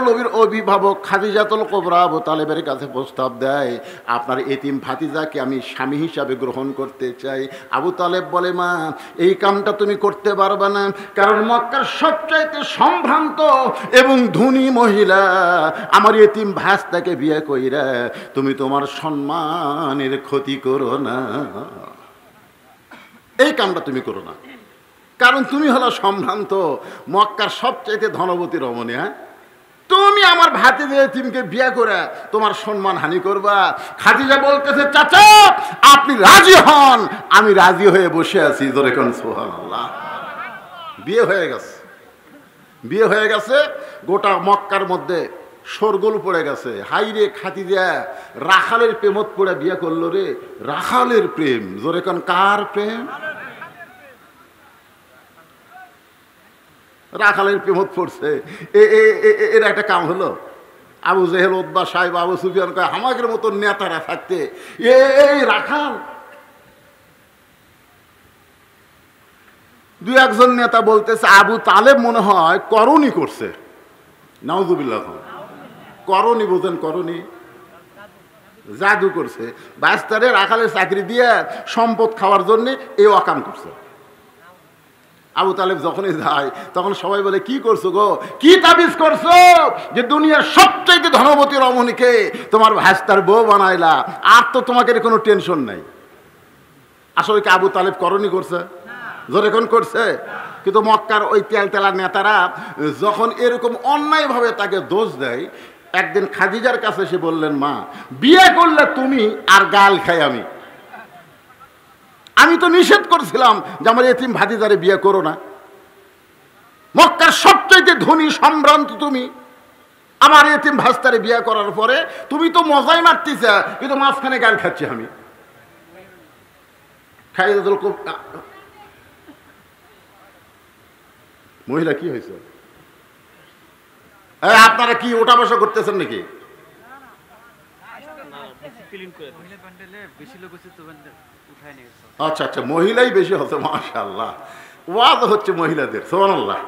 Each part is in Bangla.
নবীর অভিভাবক খাদিজাতুল কুবরা আবু তালেবের কাছে প্রস্তাব দেয়, আপনার এতিম ভাতিজাকে আমি স্বামী হিসাবে গ্রহণ করতে চাই। আবু তালেব বলে, মা এই কামটা তুমি করতে পারবে না, কারণ মক্কার সবচাইতে সম্ভ্রান্ত এবং ধনী মহিলা আমার এতিম ভাস্তাকে বিয়ে কইরা তুমি তোমার সম্মানের ক্ষতি করো না, এই কামটা তুমি করো না, কারণ তুমি হলো সম্ভ্রান্ত মক্কার সবচাইতে ধনবতী রমণী। হ্যাঁ, তুমি আমার ভাতিজা এতিমকে বিয়ে করে তোমার সম্মান হানি করবা। খাদিজা বলতেছে, চাচা আপনি রাজি হন, আমি রাজি হয়ে বসে আছি। জোরে কোন সুবহানাল্লাহ। বিয়ে হয়ে গেছে, বিয়ে হয়ে গেছে, গোটা মক্কার মধ্যে শোরগোল পড়ে গেছে। হাই রে খাদিজা রাখালের প্রেমত পড়ে বিয়ে করলো রে। রাখালের প্রেম, জোরে কোন কার প্রেম? রাখালের প্রেমত পড়ছে, এর একটা কাম হলো। আবু জেহেল, উতবা, সাহেব, আবু সুফিয়ান কয়, আমাদের মতো নেতারা থাকতে এই রাখাল। দুই একজন নেতা বলতেছে আবু তালেব মনে হয় করণী করছে। নাউজুবিল্লাহ। করণী বোঝেন? করণী জাদু করছে। বাস্তারে রাখালের চাকরি দিয়ে সম্পদ খাওয়ার জন্য এই অকাম করছে। আবু তালেব যখনই যায় তখন সবাই বলে, কি করছো গো, কি তাবিজ করছো যে দুনিয়ার সবচাইতে ধনবতী রমণীকে তোমার ভাস্তার বউ বানাইলা, আর তো তোমাকে কোনো টেনশন নাই। আসলে কি আবু তালেব করণী করছে? জোরে কোন করছে? কিন্তু মক্কার ওই তেলতেলা নেতারা যখন এরকম অন্যায়ভাবে তাকে দোষ দেয়, একদিন খাদিজার কাছে এসে বললেন, মা বিয়ে করলে তুমি আর গাল খাই আমি, আমি তো নিষেধ করছিলাম যে আমার এতিম ভাতিজারে বিয়ে করো না। মক্কার সবচাইতে ধনী সম্ভ্রান্ত তুমি, আমার এতিম ভাস্তারে বিয়ে করার পরে তুমি তো মজাই মারতেছ, কিন্তু মাঝখানে গাল খাচ্ছি আমি। খাদিজাতুল কুবরা মহিলা, কি হয়েছে? আপনারা কি ওটা বসা করতেছেন নাকি? আচ্ছা আচ্ছা, মহিলাই বেশি হচ্ছে, মাশাআল্লাহ। ওয়াজ হচ্ছে মহিলাদের, সুবহানাল্লাহ।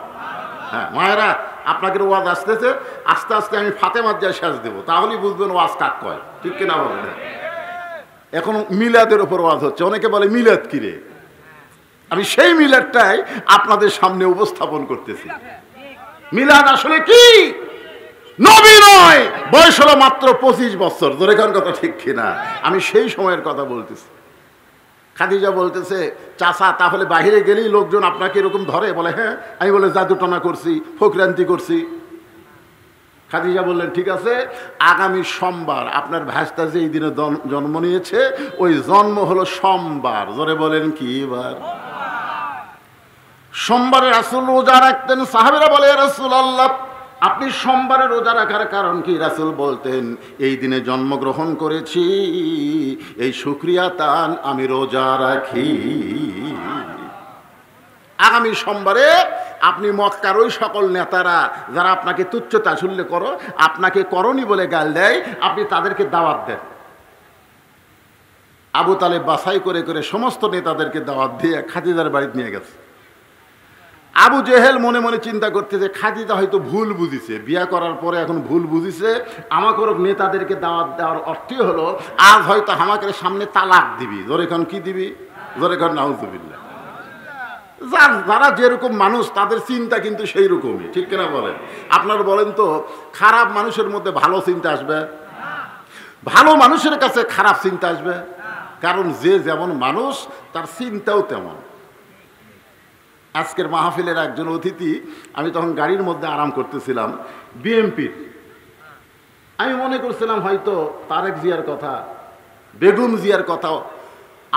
হ্যাঁ মায়েরা, আপনাকে ওয়াজ আসতেছে, আস্তে আস্তে আমি ফাতেমার যায় শেষ দেবো, তাহলেই বুঝবেন ওয়াজ কাক কয়, ঠিক কিনা বলেন? এখন মিলাদের উপর ওয়াজ হচ্ছে। অনেকে বলে মিলাদ কিরে, আমি সেই মিলাদটাই আপনাদের সামনে উপস্থাপন করতেছি। মিলাদ আসলে কি? নবী নয়, বয়স হলো মাত্র 25 বছর। জোরে কোন কথা, ঠিক কিনা? আমি সেই সময়ের কথা বলতেছি। খাদিজা বলতেছে, চাচা তাহলে বাহিরে গেলেই লোকজন আপনাকে এরকম ধরে? বলে হ্যাঁ। আমি বলে জাদুটনা করছি, ফকরান্তি করছি। খাদিজা বললেন, ঠিক আছে, আগামী সোমবার আপনার ভাস্তা যে এই দিনে জন্ম নিয়েছে, ওই জন্ম হলো সোমবার। জোরে বলেন কি বার? সোমবারে রাসূল রোজা রাখতেন। সাহাবীরা বলে, রাসূলুল্লাহ আপনি সোমবারে রোজা রাখার কারণ কি? রাসূল বলতেন, এই দিনে জন্মগ্রহণ করেছি, এই শুকরিয়া তান আমি রোজা রাখি। আগামী সোমবারে আপনি মক্কার ওই সকল নেতারা যারা আপনাকে তুচ্ছ তাচ্ছিল্য করো, আপনাকে করণী বলে গাল দেয়, আপনি তাদেরকে দাওয়াত দেন। আবু তালেব বাছাই করে করে সমস্ত নেতাদেরকে দাওয়াত দিয়ে খাদিজার বাড়িতে নিয়ে গেছে। আবু জেহেল মনে মনে চিন্তা করতেছে, খাদিজা হয়তো ভুল বুঝিছে, বিয়া করার পরে এখন ভুল বুঝিছে, আমাকে নেতাদেরকে দাওয়াত দেওয়ার অর্থই হলো আজ হয়তো আমাকে সামনে তালাক দিবি। জোরে খান কি দিবি? জোরে খান নাউজুবিল্লাহ। যারা যেরকম মানুষ তাদের চিন্তা কিন্তু সেই রকমই, ঠিক কিনা বলেন? আপনারা বলেন তো, খারাপ মানুষের মধ্যে ভালো চিন্তা আসবে? ভালো মানুষের কাছে খারাপ চিন্তা আসবে? কারণ যে যেমন মানুষ তার চিন্তাও তেমন। আজকের মাহফিলের একজন অতিথি, আমি তখন গাড়ির মধ্যে আরাম করতেছিলাম, বিএনপির। আমি মনে করছিলাম হয়তো তারেক জিয়ার কথা, বেগম জিয়ার কথা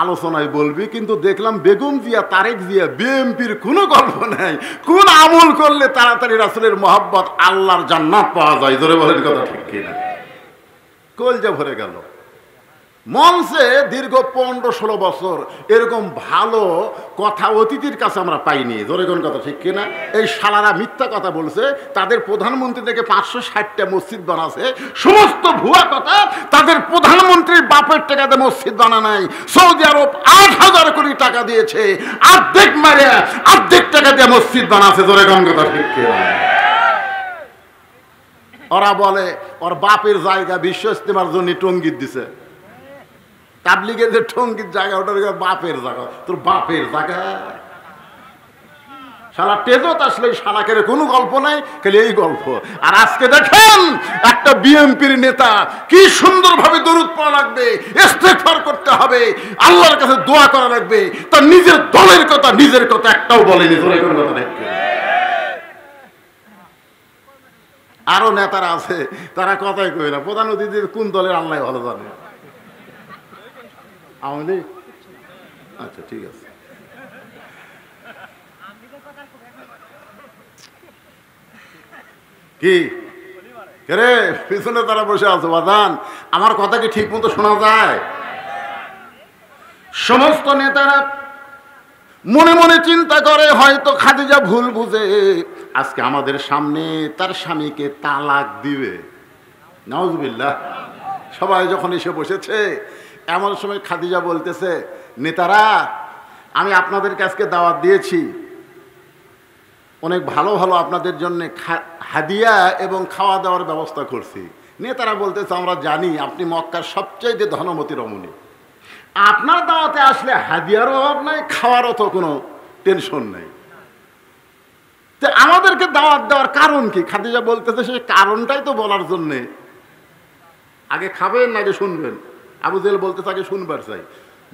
আলোচনায় বলবি, কিন্তু দেখলাম বেগম জিয়া, তারেক জিয়া, বিএনপির কোনো গল্প নাই। কোন আমল করলে তাড়াতাড়ি রাসূলের মহব্বত, আল্লাহর জান্নাত পাওয়া যায়? জোরে বলেন কথা, ঠিক কিনা? কলজা ভরে গেল। মঞ্চে দীর্ঘ 15-16 বছর এরকম ভালো কথা অতিথির কাছে আমরা পাইনি। জোরে কোন কথা, ঠিক কিনা? এই শালারা মিথ্যা কথা বলছে, তাদের প্রধানমন্ত্রী থেকে 560টা মসজিদ বানাছে, সমস্ত ভুয়া কথা। তাদের প্রধানমন্ত্রীর বাপের টাকাতে মসজিদ বানা নাই। সৌদি আরব 8,000 কোটি টাকা দিয়েছে, অর্ধেক মারে অর্ধেক টাকা দিয়ে মসজিদ বানাছে। জোরে কোন কথা, ঠিক কিনা? ওরা বলে ওর বাপের জায়গা বিশ্ব ইস্তেমার জন্য টঙ্গিত দিছে। তাবলিগের যে টঙ্গিত জায়গা ওটার বাপের জায়গা, তোর বাপের জায়গা। শালা টেজত আসলে শালাকের কোনো গল্প নাই, খালি এই গল্প। আর আজকে দেখেন একটা বিএনপির নেতা কি সুন্দরভাবে দরুদ পড়া লাগবে, ইস্তেগফার করতে হবে, আল্লাহর কাছে দোয়া করা লাগবে, তার নিজের দলের কথা নিজের কথা একটাও বলেনি। আরো নেতারা আছে তারা কথাই কই না, প্রধান অতিথি কোন দলের আল্লাহ ভালো জানে। আওয়ামী লীগ, আচ্ছা ঠিক আছে। কি রে পিছনে তারা বসে আছে বাদান, আমার কথা কি ঠিক মতো শোনা যায়? সমস্ত নেতারা মনে মনে চিন্তা করে হয়তো খাদিজা ভুল বুঝে আজকে আমাদের সামনে তার স্বামীকে তালাক দিবে। নাউজুবিল্লাহ। সবাই যখন এসে বসেছে এমন সময় খাদিজা বলতেছে, নেতারা আমি আপনাদেরকে আজকে দাওয়াত দিয়েছি, অনেক ভালো ভালো আপনাদের জন্য হাদিয়া এবং খাওয়া দাওয়ার ব্যবস্থা করছি। নেতারা বলতেছে আমরা জানি আপনি মক্কার সবচাইতে ধনমতী রমণী, আপনার দাওয়াতে আসলে হাদিয়ারও অভাব নাই, খাওয়ারও তো কোনো টেনশন নাই, তো আমাদেরকে দাওয়াত দেওয়ার কারণ কি? খাদিজা বলতেছে সেই কারণটাই তো বলার জন্যে, আগে খাবেন না আগে শুনবেন? আবু জেহেল বলতেছে আগে শুনবার চাই,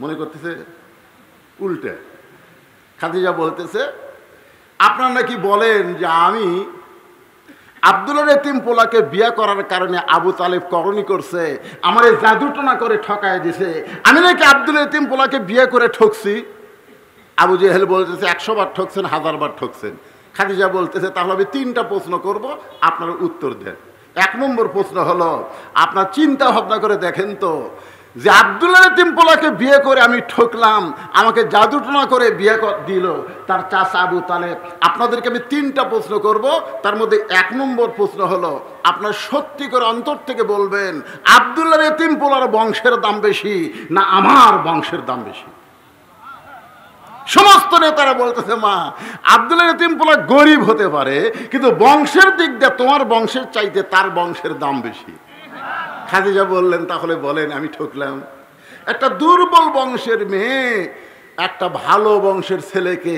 মনে করতেছে উল্টে। খাদিজা বলতেছে আপনারা নাকি বলেন যে আমি আব্দুল্লাহর এতিম পোলাকে বিয়ে করার কারণে আবু তালেব করণী করছে, আমার এই জাদুটনা করে ঠকায় দিছে, আমি নাকি আব্দুল্লাহর এতিম পোলাকে বিয়ে করে ঠকছি। আবু জেহেল বলতেছে 100 বার ঠকছেন, 1000 বার ঠকছেন। খাদিজা বলতেছে তাহলে আমি 3টা প্রশ্ন করব, আপনারা উত্তর দেন। 1 নম্বর প্রশ্ন হলো আপনার চিন্তা ভাবনা করে দেখেন তো যে আব্দুল্লাহর এতিম পোলাকে বিয়ে করে আমি ঠকলাম, আমাকে জাদুটনা করে বিয়ে দিল তার চাচা আবু তালেব। আপনাদেরকে আমি 3টা প্রশ্ন করব, তার মধ্যে 1 নম্বর প্রশ্ন হলো আপনার সত্যি করে অন্তর থেকে বলবেন আব্দুল্লাহর এতিম পোলার বংশের দাম বেশি না আমার বংশের দাম বেশি? সমস্ত নেতারা বলতেছে মা আব্দুল্লাহর এতিম পোলা গরিব হতে পারে, কিন্তু বংশের দিক দিয়ে তোমার বংশের চাইতে তার বংশের দাম বেশি। খাদিজা বললেন তাহলে বলেন আমি ঠকলাম। একটা দুর্বল বংশের মেয়ে একটা ভালো বংশের ছেলেকে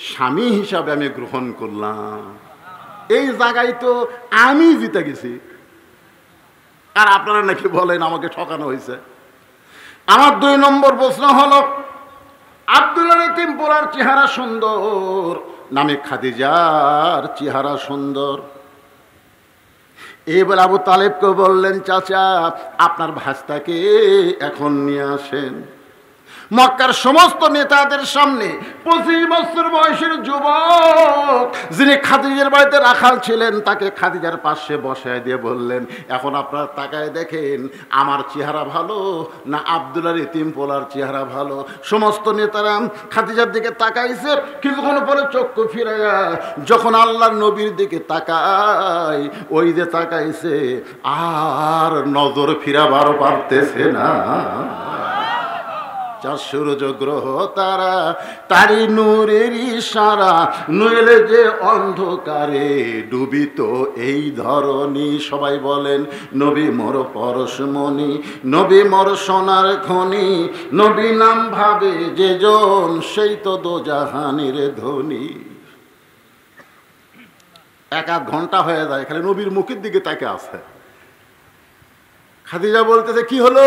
স্বামী হিসাবে আমি গ্রহণ করলাম, এই জায়গায় তো আমি জিতে গেছি, আর আপনারা নাকি বলেন আমাকে ঠকানো হয়েছে। আমার 2 নম্বর প্রশ্ন হলো আব্দুল্লাহর এতিম পোলার চেহারা সুন্দর নামে খাদিজার চেহারা সুন্দর। এবার আবু তালেবকে বললেন চাচা আপনার ভাস্তাকে এখন নিয়ে আসেন। মক্কার সমস্ত নেতাদের সামনে 25 বছর বয়সের যুবক যিনি খাদিজার বাড়িতে রাখাল ছিলেন তাকে খাদিজার পাশে বসায় দিয়ে বললেন এখন আপনারা তাকায় দেখেন আমার চেহারা ভালো না আব্দুল্লাহর এতিম পোলার চেহারা ভালো? সমস্ত নেতারা খাদিজার দিকে তাকাইছে, কিছুক্ষণ পরে চক্ষু ফিরাইয়া যখন আল্লাহর নবীর দিকে তাকায় ওই যে তাকাইছে আর নজর ফিরাবার পারতেছে না। 4 সূর্য গ্রহ তারা তারি নূরের ইশারা, নইলে যে অন্ধকারে ডুবিত এই ধরনী। সবাই বলেন নবী মোর পরশমণি, নবী মোর সোনার খনি, নবী নাম ভাবে যে জন সেই তো দোজাহানের ধনী। 1 ঘন্টা হয়ে যায় খালি নবীর মুখের দিকে তাকে আছে। খাদিজা বলতেছে কি হলো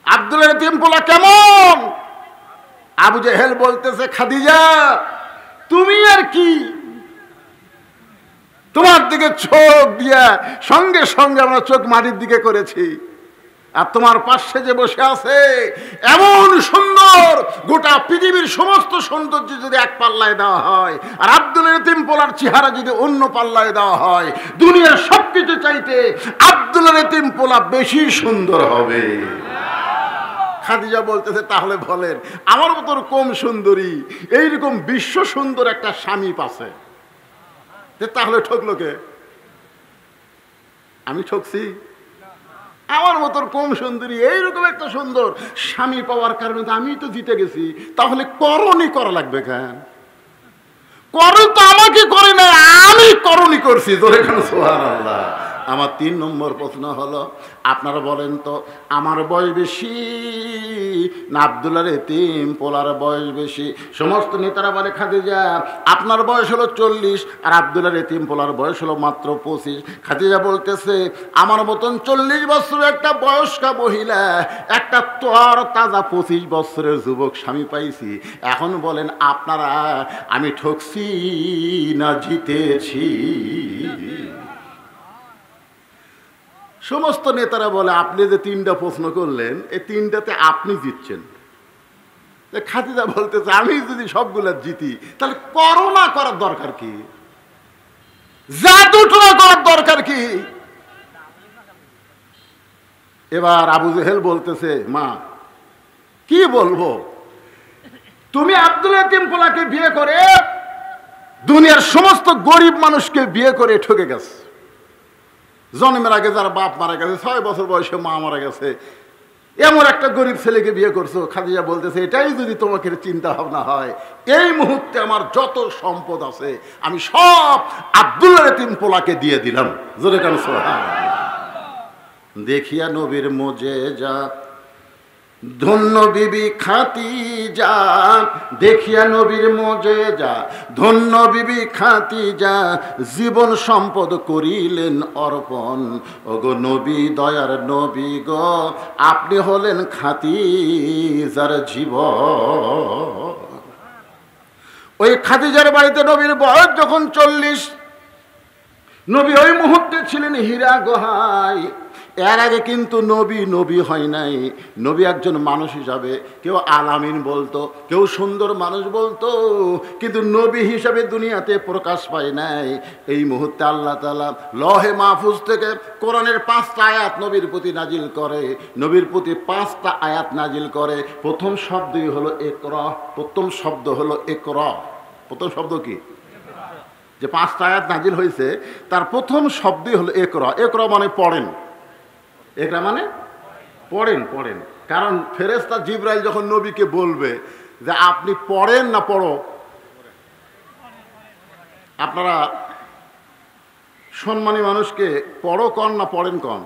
আব্দুল্লাহর এতিম পোলা কেমন? আবু জেহেল বলতেছে খাদিজা তুমি আর কি, তোমার দিকে চোখ দিয়া সঙ্গে সঙ্গে আমরা চোখ মাটির দিকে করেছি, আর তোমার পাশে যে বসে আছে এমন সুন্দর গোটা পৃথিবীর সমস্ত সৌন্দর্য যদি 1 পাল্লায় দেওয়া হয় আর আব্দুল্লাহর এতিম পোলার চেহারা যদি অন্য পাল্লায় দেওয়া হয় দুনিয়ার সবকিছু চাইতে আব্দুল্লাহর এতিম পোলা বেশি সুন্দর হবে। খাদিজা বলতেছে তাহলে বলেন আমার মতো কম সুন্দরী এইরকম বিশ্ব সুন্দর একটা স্বামী পাশে, তাহলে ঠকলো কে? আমি ঠকছি? আমার মতো কম সুন্দরী এইরকম একটা সুন্দর স্বামী পাওয়ার কারণে তো আমি তো জিতে গেছি, তাহলে করণী করা লাগবে কেন? করে তো আমাকে করে না, আমি করণী করছি। জোরে কেন সুবহানাল্লাহ। আমার 3 নম্বর প্রশ্ন হলো, আপনারা বলেন তো আমার বয়স বেশি না আব্দুল্লাহর এতিম পোলার বয়স বেশি? সমস্ত নেতারা বলে খাদিজা আপনার বয়স হলো 40 আর আব্দুল্লাহর এতিম পোলার বয়স হলো মাত্র 25। খাদিজা বলতেছে আমার মতন 40 বছরের একটা বয়স্কা মহিলা, একটা তর তাজা 25 বছরের যুবক স্বামী পাইছি। এখন বলেন আপনারা আমি ঠকছি না জিতেছি? সমস্ত নেতারা বলে আপনি যে 3টা প্রশ্ন করলেন এই 3টাতে আপনি জিতছেন। খাদিজা বলতেছে আমি যদি সবগুলা জিতি তাহলে করোনা করার দরকার কি, জাদুটোনা করার দরকার কি? এবার আবু জেহেল বলতেছে মা কি বলবো, তুমি আব্দুল ইতিম পোলাকে বিয়ে করে দুনিয়ার সমস্ত গরিব মানুষকে বিয়ে করে ঠকে গেছে। জন্মের আগে যার বাপ মারা গেছে, 6 বছর বয়সে মা মারা গেছে, এমন একটা গরিব ছেলেকে বিয়ে করছো। খাদিজা বলতেছে এটাই যদি তোমাকে চিন্তা ভাবনা হয়, এই মুহূর্তে আমার যত সম্পদ আছে আমি সব আব্দুল্লাহর এতিম পোলাকে দিয়ে দিলাম। জোরে কেন সুবহানাল্লাহ। দেখিয়া নবীর মোজেজা ধন্য বিবি খাদিজা, দেখিয়া নবীর মোজেজা ধন্য বিবি খাদিজা, জীবন সম্পদ করিলেন অর্পণ। ওগো নবী দয়ার নবী গো, আপনি হলেন খাদিজার জীবন। ওই খাদিজার বাড়িতে নবীর বয়স যখন 40, নবী ওই মুহূর্তে ছিলেন হীরা গুহায়। এর আগে কিন্তু নবী হয় নাই। নবী একজন মানুষ হিসাবে কেউ আলামিন বলতো, কেউ সুন্দর মানুষ বলতো, কিন্তু নবী হিসাবে দুনিয়াতে প্রকাশ পায় নাই। এই মুহূর্তে আল্লাহ তাআলা লহে মাহফুজ থেকে কোরআনের 5টা আয়াত নবীর প্রতি নাজিল করে, নবীর প্রতি 5টা আয়াত নাজিল করে। প্রথম শব্দই হলো ইকরা, প্রথম শব্দ হলো ইকরা। প্রথম শব্দ কি? যে 5টা আয়াত নাজিল হয়েছে তার প্রথম শব্দই হলো ইকরা। ইকরা মানে পড়েন, ইকরা মানে পড়েন পড়েন। কারণ ফেরেশতা জিবরাইল যখন নবীকে বলবে যে আপনি পড়েন না পড়ো, আপনারা সম্মানী মানুষকে পড়ো কন না পড়েন কন?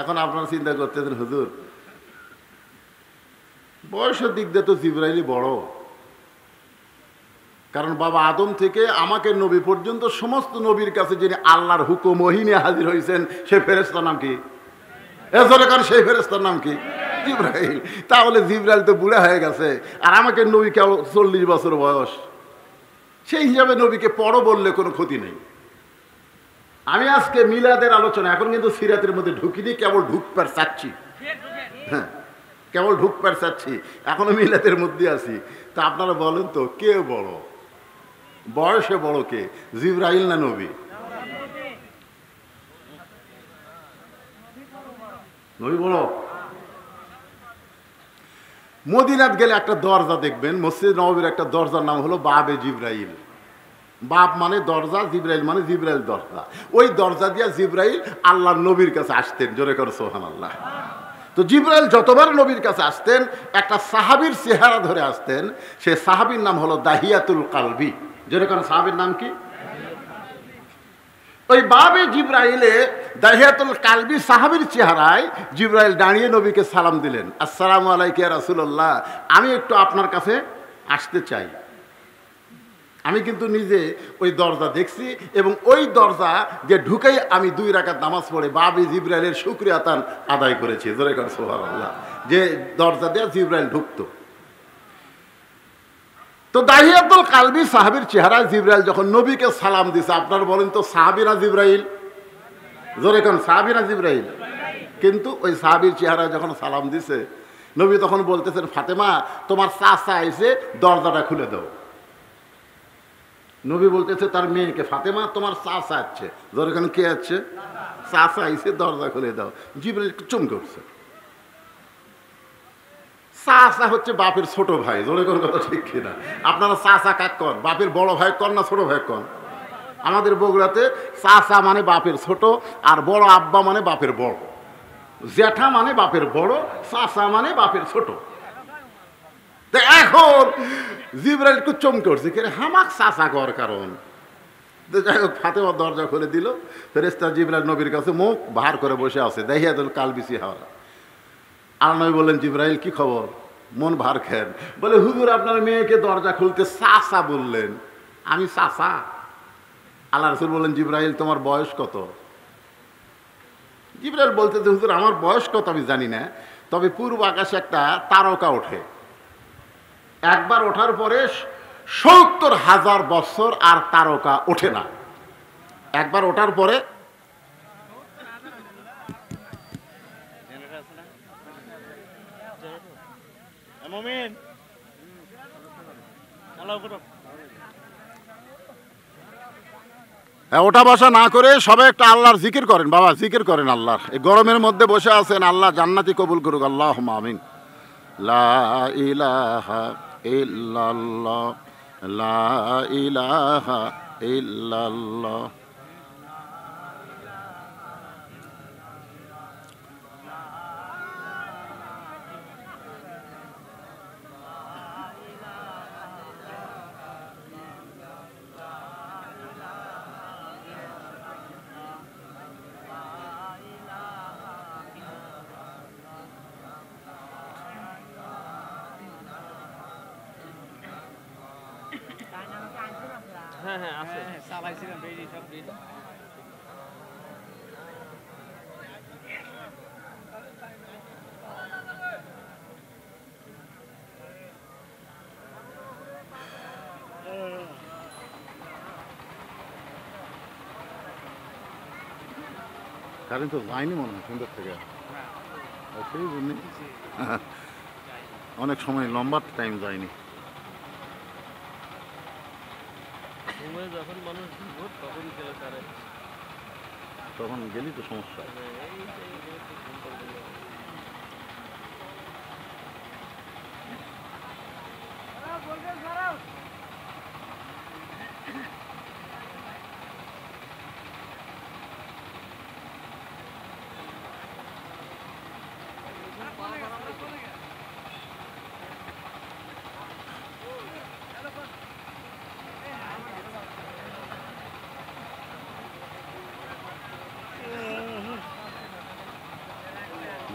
এখন আপনারা চিন্তা করতেছেন হুজুর বয়সের দিক দিয়ে তো জিবরাইলই বড়, কারণ বাবা আদম থেকে আমাকে নবী পর্যন্ত সমস্ত নবীর কাছে যিনি আল্লাহর হুকুম ওহী নিয়ে হাজির হয়েছেন সেই ফেরেশতার নাম কি? কারণ সেই ফেরেশতার নাম কি? জিবরাইল। তাহলে জিবরাইল তো বুড়া হয়ে গেছে আর আমাকে নবী কেবল 40 বছর বয়স, সেই হিসাবে নবীকে পড়ো বললে কোনো ক্ষতি নেই। আমি আজকে মিলাদের আলোচনা এখন কিন্তু সিরাতের মধ্যে ঢুকিনি, কেবল ঢুকবার চাচ্ছি। হ্যাঁ, কেবল ঢুকবার চাচ্ছি, এখনো মিলাদের মধ্যে আছি। তা আপনারা বলেন তো কে বড়, বয়সে বড় কে, জিবরাইল না নবী? নবী বড়। মদিনাত গেলে একটা দরজা দেখবেন, মসজিদ নববীর একটা দরজার নাম হলো বাবে জিবরাইল। বাপ মানে দরজা, জিবরাইল মানে জিবরাইল দরজা। ওই দরজা দিয়া জিবরাইল আল্লাহর নবীর কাছে আসতেন। জোরে করে সুবহানাল্লাহ। তো জিবরাইল যতবার নবীর কাছে আসতেন একটা সাহাবীর চেহারা ধরে আসতেন। সে সাহাবীর নাম হলো দাহিয়াতুল কালবি। যেরকম সাহাবীর নাম কি? ওই বাবে জিবরাইলে দাহিয়াতুল কালবি সাহাবীর চেহারায় জিবরাইল দাঁড়িয়ে নবীকে সালাম দিলেন, আসসালামু আলাইকা ইয়া রাসূলুল্লাহ, আমি একটু আপনার কাছে আসতে চাই। আমি কিন্তু নিজে ওই দরজা দেখছি এবং ওই দরজা যে ঢুকেই আমি 2 রাকাত নামাজ পড়ে বাবে জিবরাইলের শুকরিয়া আদায় করেছি। জোরে করে সুবহানাল্লাহ। যে দরজা দিয়ে জিবরাইল ঢুকতো। তো দাহিয়াতুল কালবি সাহাবীর চেহারায় জিবরাইল যখন নবীকে সালাম দিছে, আপনারা বলেন তো সাহাবী না জিবরাইল? জোরে কোন সাহাবী না জিবরাইল? কিন্তু ওই সাহাবীর চেহারায় যখন সালাম দিছে নবী তখন বলতেছেন ফাতেমা তোমার চাচা এসে দরজাটা খুলে দাও। নবী বলতেছে তার মেয়েকে ফাতেমা তোমার চাচা আছে। জোরে কোন কে আছে? চাচা এসে দরজা খুলে দাও। জিবরাইল চুম করছে। চাচা হচ্ছে বাপের ছোট ভাই। জোরে কোন কথা ঠিক কিনা? আপনারা চাচা কাক কন? বাপের বড় ভাই কন না ছোট ভাই কন? আমাদের বগুড়াতে চাচা মানে বাপের ছোট, আর বড় আব্বা মানে বাপের বড়, জ্যাঠা মানে বাপের বড়, চাচা মানে বাপের ছোট। তো এখন জিবরাইল একটু চমকে উঠছে, কে হামাক চাচা কর কারণ। তো যাই হোক ফাতেমা দরজা খুলে দিল, ফেরেশতা জিবরাইল নবীর কাছে মুখ বাহার করে বসে আছে, দেখিয়া দিল কাল বিসি হাওয়া। আল্লাহ নবী বললেন, জিবরাইল কি খবর, মন ভার খেন? বলে, হুজুর আপনার মেয়েকে দরজা খুলতে চাচা বললেন। আমি চাচা? আল্লাহ রাসূল বললেন, জিবরাইল তোমার বয়স কত? জিবরাইল বলতে, হুজুর আমার বয়স কত আমি জানি না, তবে পূর্ব আকাশে একটা তারকা ওঠে, একবার ওঠার পরে ৭০,০০০ বছর আর তারকা ওঠে না। একবার ওঠার পরে ওটা বসা না করে সবাই একটা আল্লাহর জিকির করেন বাবা, জিকির করেন আল্লাহর। এই গরমের মধ্যে বসে আছেন, আল্লাহ জান্নাতি কবুল করুক, আল্লাহুম্মা আমিন। লা ইলাহা ইল্লাল্লাহ, লা ইলাহা ইল্লাল্লাহ। হ্যাঁ হ্যাঁ আছে, চালাইছিলাম বেরি সব দিন। কারেন্ট তো যায়নি মনে হয় সুন্দর থেকে, সেই জন্য অনেক সময় লম্বা টাইম যায়নি। যখন মানুষ তখন গেলে তারে, তখন গেলি তো সমস্যা।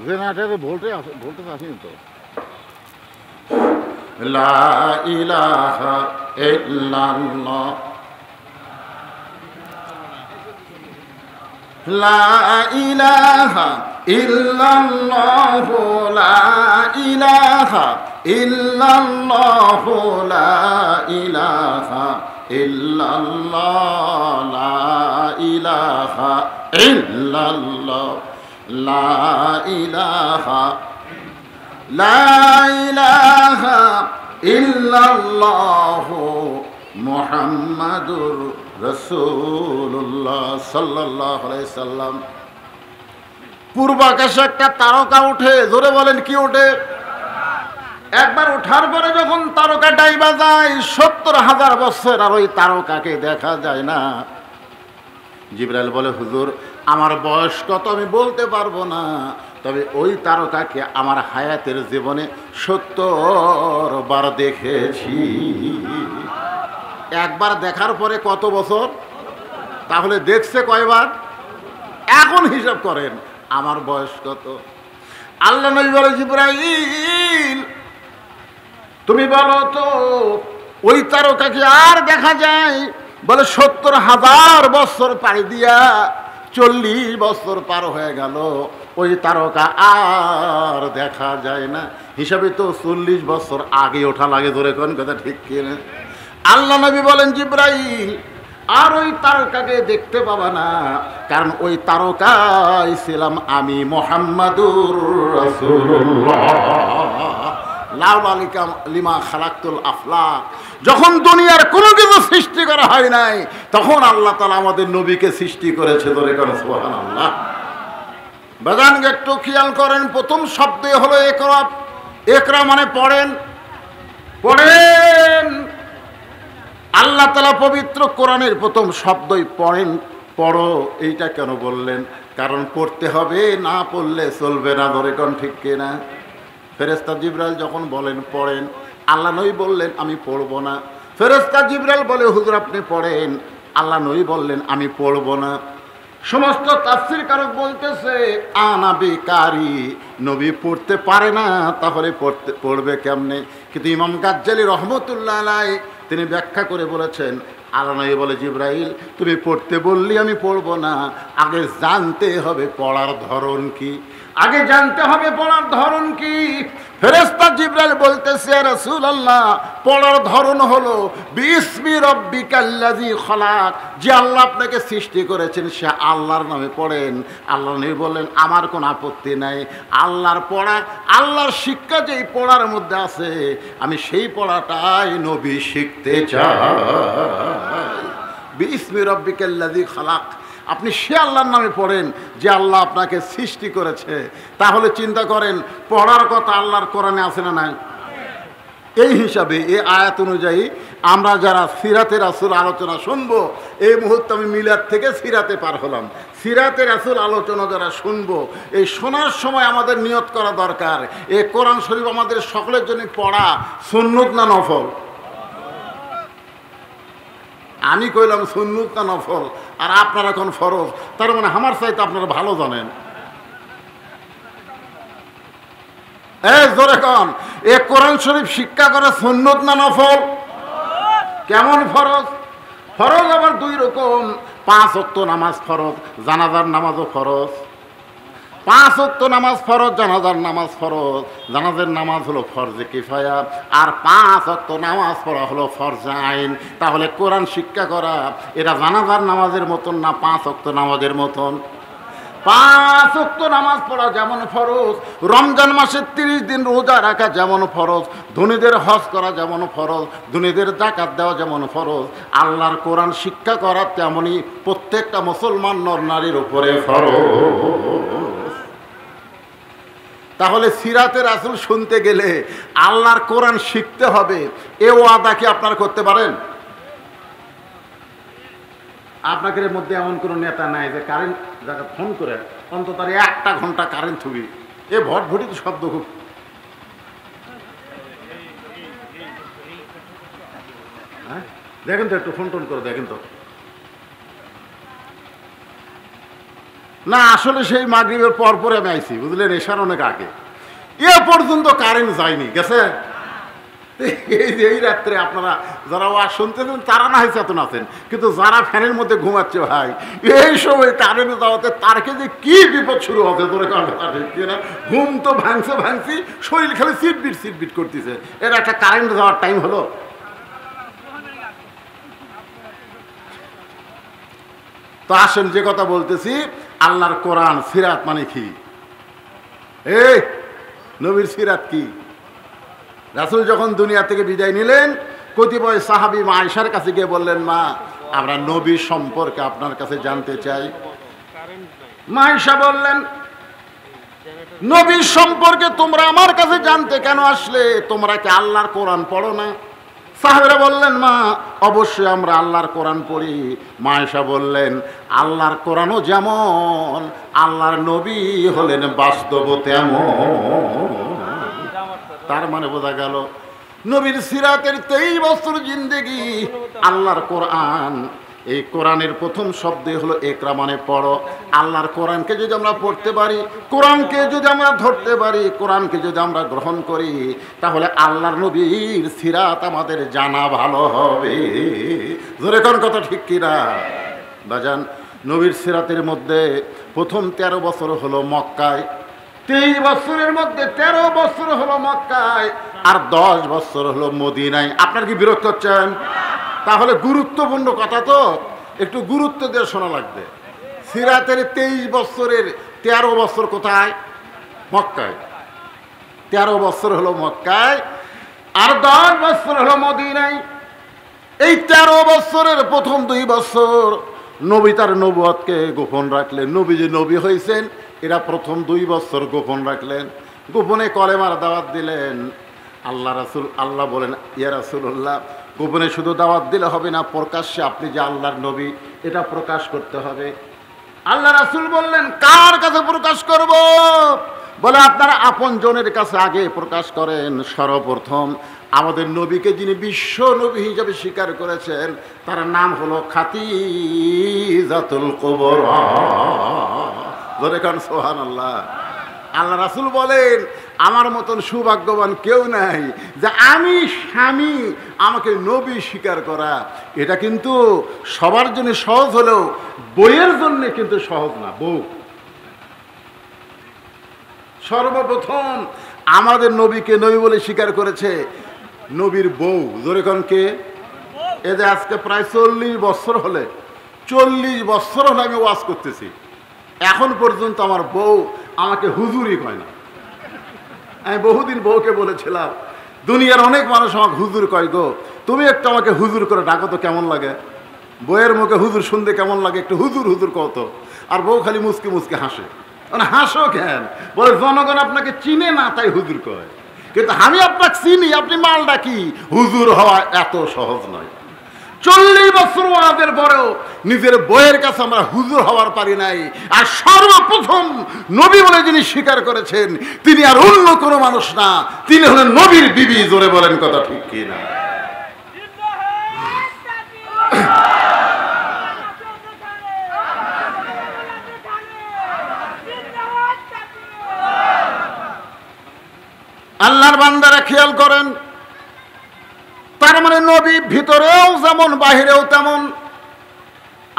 জেনারেটরে ভোল্টেজ আসেনি তো। লা ইলাহা ইল্লাল্লাহ, লা ইলাহা ইল্লাল্লাহ, লা ইলাহা ইল্লাল্লাহ, লা ইলাহা ইল্লাল্লাহ, লা ইলাহা ইল্লাল্লাহ, লা ইলাহা, লা ইলাহা ইল্লাল্লাহ মুহাম্মাদুর রাসূলুল্লাহ সাল্লাল্লাহু আলাইহি সাল্লাম। পূর্ব আকাশে একটা তারকা ওঠে, জোরে বলেন কি ওঠে? একবার ওঠার পরে যখন তারকা ডাইবা যায় ৭০,০০০ বছর আর ওই তারকাকে দেখা যায় না। জিবরাইল বলে, হুজুর আমার বয়স কত আমি বলতে পারবো না, তবে ওই তারকাকে আমার হায়াতের জীবনে ৭০ বার দেখেছি। একবার দেখার পরে কত বছর? তাহলে দেখছে কয়বার? এখন হিসাব করেন আমার বয়স কত। আল্লাহ নবী বলে, জিবরাইল তুমি বলো তো ওই তারকাকে আর দেখা যায়? বলে ৭০,০০০ বছর পাড়ি দিয়া ৪০ বছর পার হয়ে গেল, ওই তারকা আর দেখা যায় না। হিসাবে তো ৪০ বছর আগে ওঠা লাগে, ধরে কোন কথা ঠিক কিনা? আল্লাহ নবী বলেন, জিবরাইল আর ওই তারকাকে দেখতে পাবা না, কারণ ওই তারকাই ছিলাম আমি মুহাম্মাদুর রাসূলুল্লাহ। লাউলা লিমা খালাকতুল আফলাক, যখন দুনিয়ার কোনো কিছু সৃষ্টি করা হয় নাই তখন আল্লাহ তাআলা আমাদের নবীকে সৃষ্টি করেছে। ধরে কোন সুবহানাল্লাহ। বাজানকে একটু খেয়াল করেন, প্রথম শব্দই হলো ইকরা। ইকরা মানে পড়েন, পড়েন। আল্লাহ তাআলা পবিত্র কোরআনের প্রথম শব্দই পড়েন, পড়ো। এইটা কেন বললেন? কারণ পড়তে হবে, না পড়লে চলবে না। ধরে কোন ঠিক কিনা? ফেরেশতা জিবরাইল যখন বলেন পড়েন, আল্লাহ নবী বললেন আমি পড়ব না। ফেরেশতা জিবরাইল বলে হুজুর আপনি পড়েন। আল্লাহ নবী বললেন আমি পড়ব না। সমস্ত তাফসীর কারক বলতেছে আনাবি কারি, নবী পড়তে পারে না, তাহলে পড়বে কেমনে? কিন্তু ইমাম গাজ্জালী রহমতুল্লাহ আলাইহি তিনি ব্যাখ্যা করে বলেছেন, আল্লাহ নবী বলে জিবরাইল তুমি পড়তে বললি আমি পড়ব না, আগে জানতে হবে পড়ার ধরন কি, আগে জানতে হবে পড়ার ধরন কি। ফেরেশতা জিবরাইল বলতেছে ইয়া রাসূলুল্লাহ পড়ার ধরন হলো বিসমি রাব্বিকাল্লাযী খলাক, যে আল্লাহ আপনাকে সৃষ্টি করেছেন সে আল্লাহর নামে পড়েন। আল্লাহ নবী বললেন আমার কোনো আপত্তি নাই, আল্লাহর পড়া আল্লাহর শিক্ষা যেই পড়ার মধ্যে আছে আমি সেই পড়াটাই নবী শিখতে চাই। বিসমি রাব্বিকাল্লাযী খলাক, আপনি সে আল্লাহর নামে পড়েন যে আল্লাহ আপনাকে সৃষ্টি করেছে। তাহলে চিন্তা করেন পড়ার কথা আল্লাহর কোরআনে আছে না নাই? এই হিসাবে এই আয়াত অনুযায়ী আমরা যারা সিরাতে রাসূল আলোচনা শুনবো, এই মুহূর্তে আমি মিলাদ থেকে সিরাতে পার হলাম, সিরাতে রাসূল আলোচনা যারা শুনবো, এই শোনার সময় আমাদের নিয়ত করা দরকার এই কোরআন শরীফ আমাদের সকলের জন্য পড়া সুন্নত না নফল? আমি কইলাম সুন্নত না নফল, আর আপনারা এখন ফরজ, তার মানে আমার চাইতে আপনারা ভালো জানেন। জোরে কন, এ কোরআন শরীফ শিক্ষা করে সুন্নত না নফল? কেমন ফরজ? ফরজ আবার দুই রকম, 5 ওয়াক্ত নামাজ ফরজ, জানাজার নামাজও ফরজ। 5 ওয়াক্ত নামাজ ফরজ, জানাজার নামাজ ফরজ। জানাজার নামাজ হলো ফরজে কিফায়া, আর 5 ওয়াক্ত নামাজ পড়া হলো ফরজে আইন। তাহলে কোরআন শিক্ষা করা এটা জানাজার নামাজের মতন না 5 ওয়াক্ত নামাজের মতন? 5 ওয়াক্ত নামাজ পড়া যেমন ফরজ, রমজান মাসে 30 দিন রোজা রাখা যেমন ফরজ, ধনীদের হজ করা যেমন ফরজ, ধনীদের যাকাত দেওয়া যেমন ফরজ, আল্লাহর কোরআন শিক্ষা করা তেমনই প্রত্যেকটা মুসলমান নর নারীর উপরে ফরজ। তাহলে সিরাতে রাসূল শুনতে গেলে আল্লাহর কোরআন শিখতে হবে, এ ওয়াদা কি আপনারা করতে পারেন? আপনাদের মধ্যে এমন কোনো নেতা নাই যে কারেন্ট যাকে ফোন করে অন্তত 1 ঘন্টা কারেন্ট থুবি, এ ভটভটিত শব্দ খুব। হ্যাঁ দেখেন তো, একটু ফোন টোন করে দেখেন তো। না আসলে সেই মাগরিবের পর পরে আমি আইছি, বুঝলেন, এশার অনেক আগে, এ পর্যন্ত কারেন্ট যায়নি, গেছে। এই রাত্রে আপনারা যারা ওয়াজ শুনতেছেন তারা না হয় চেতন আছেন, কিন্তু যারা ফ্যানের মধ্যে ঘুমাচ্ছে ভাই, এই সময় কারেন্ট যাওয়াতে তারকে যে কি বিপদ শুরু হবে তোরে না, ঘুম তো ভাঙছি, শরীর খালি সিটবিট করতেছে, এর একটা কারেন্ট যাওয়ার টাইম হলো। তো আসেন যে কথা বলতেছি, আল্লাহর কোরআন সিরাত মানে কি? এই নবীর সিরাত কি? রাসূল যখন দুনিয়া থেকে বিদায় নিলেন, কতিপয় সাহাবী মা আয়েশার কাছে গিয়ে বললেন, মা আমরা নবী সম্পর্কে আপনার কাছে জানতে চাই। মা আয়েশা বললেন, নবী সম্পর্কে তোমরা আমার কাছে জানতে কেন আসলে? তোমরা কি আল্লাহর কোরআন পড়ো না? সাহাবীরা বললেন, মা অবশ্যই আমরা আল্লাহর কোরআন পড়ি। মা আয়েশা বললেন, আল্লাহর কোরআনও যেমন, আল্লাহর নবী হলেন বাস্তব তেমন। তার মানে বোঝা গেল নবীর সিরাতের 23 বছর জিন্দেগি, আল্লাহর কোরআন। এই কোরআনের প্রথম শব্দই হলো ইকরা, মানে পড়ো। আল্লাহর কোরআনকে যদি আমরা পড়তে পারি, কোরআনকে যদি আমরা ধরতে পারি, কোরআনকে যদি আমরা গ্রহণ করি, তাহলে আল্লাহর নবীর সিরাত আমাদের জানা ভালো হবে। জোরে কোন কথা ঠিক কিনা বাজান? নবীর সিরাতের মধ্যে প্রথম 13 বছর হলো মক্কায়, 23 বছরের মধ্যে 13 বছর হলো মক্কায়, আর 10 বছর হলো মদিনায়। আপনার কি বিরক্ত হচ্ছেন? তাহলে গুরুত্বপূর্ণ কথা তো একটু গুরুত্ব দিয়ে শোনা লাগবে। সিরাতের 23 বছরের 13 বছর কোথায়? মক্কায়। 13 বছর হলো মক্কায়, আর 10 বছর হলো মদিনায়। এই 13 বছরের প্রথম 2 বছর নবী তার নবুয়তকে গোপন রাখলেন। নবী যে নবী হয়েছেন এরা প্রথম 2 বছর গোপন রাখলেন, গোপনে কলেমার দাওয়াত দিলেন। আল্লাহ বলেন, ইয়া রাসূলুল্লাহ গোপনে শুধু দাওয়াত দিলে হবে না, প্রকাশ্যে আপনি যে আল্লাহর নবী এটা প্রকাশ করতে হবে। আল্লাহ রাসূল বললেন, কার কাছে প্রকাশ করব? বলে আপনারা আপন জনের কাছে আগে প্রকাশ করেন। সর্বপ্রথম আমাদের নবীকে যিনি বিশ্ব নবী হিসাবে স্বীকার করেছেন তার নাম হলো খাদিজাতুল কুবরা। জোরে কান সুবহানাল্লাহ। আল্লাহ রাসূল বলেন আমার মতন সৌভাগ্যবান কেউ নাই যে আমি স্বামী আমাকে নবী স্বীকার করা। এটা কিন্তু সবার জন্য সহজ হলেও বইয়ের জন্য কিন্তু সহজ না। বউ সর্বপ্রথম আমাদের নবীকে নবী বলে স্বীকার করেছে নবীর বউ। জোরে কোন কে? এ যে আজকে প্রায় 40 বছর হলে 40 বছর হলে আমি ওয়াজ করতেছি, এখন পর্যন্ত আমার বউ আমাকে হুজুরই কয় না। আমি বহুদিন বউকে বলেছিলাম দুনিয়ার অনেক মানুষ আমাকে হুজুর কয় গো, তুমি একটু আমাকে হুজুর করে ডাকো তো কেমন লাগে। বউয়ের মুখে হুজুর শুনতে কেমন লাগে, একটু হুজুর হুজুর কত। আর বউ খালি মুসকে মুসকে হাসে। মানে হাসো কেন? বলে জনগণ আপনাকে চিনে না তাই হুজুর কয়, কিন্তু আমি আপনাকে চিনি, আপনি মালটা কি। হুজুর হওয়া এত সহজ নয়। 40 বছর ওয়াজের পরেও নিজের বইয়ের কাছে আমরা হুজুর হওয়ার পারি নাই। আর সর্বপ্রথম নবী বলে যিনি স্বীকার করেছেন তিনি আর অন্য কোনো মানুষ না, তিনি হলেন নবীর বিবি। জোরে বলেন কথা ঠিক কি না? আল্লাহর বান্দারা খেয়াল করেন, তার মানে নবী ভিতরেও যেমন বাহিরেও তেমন।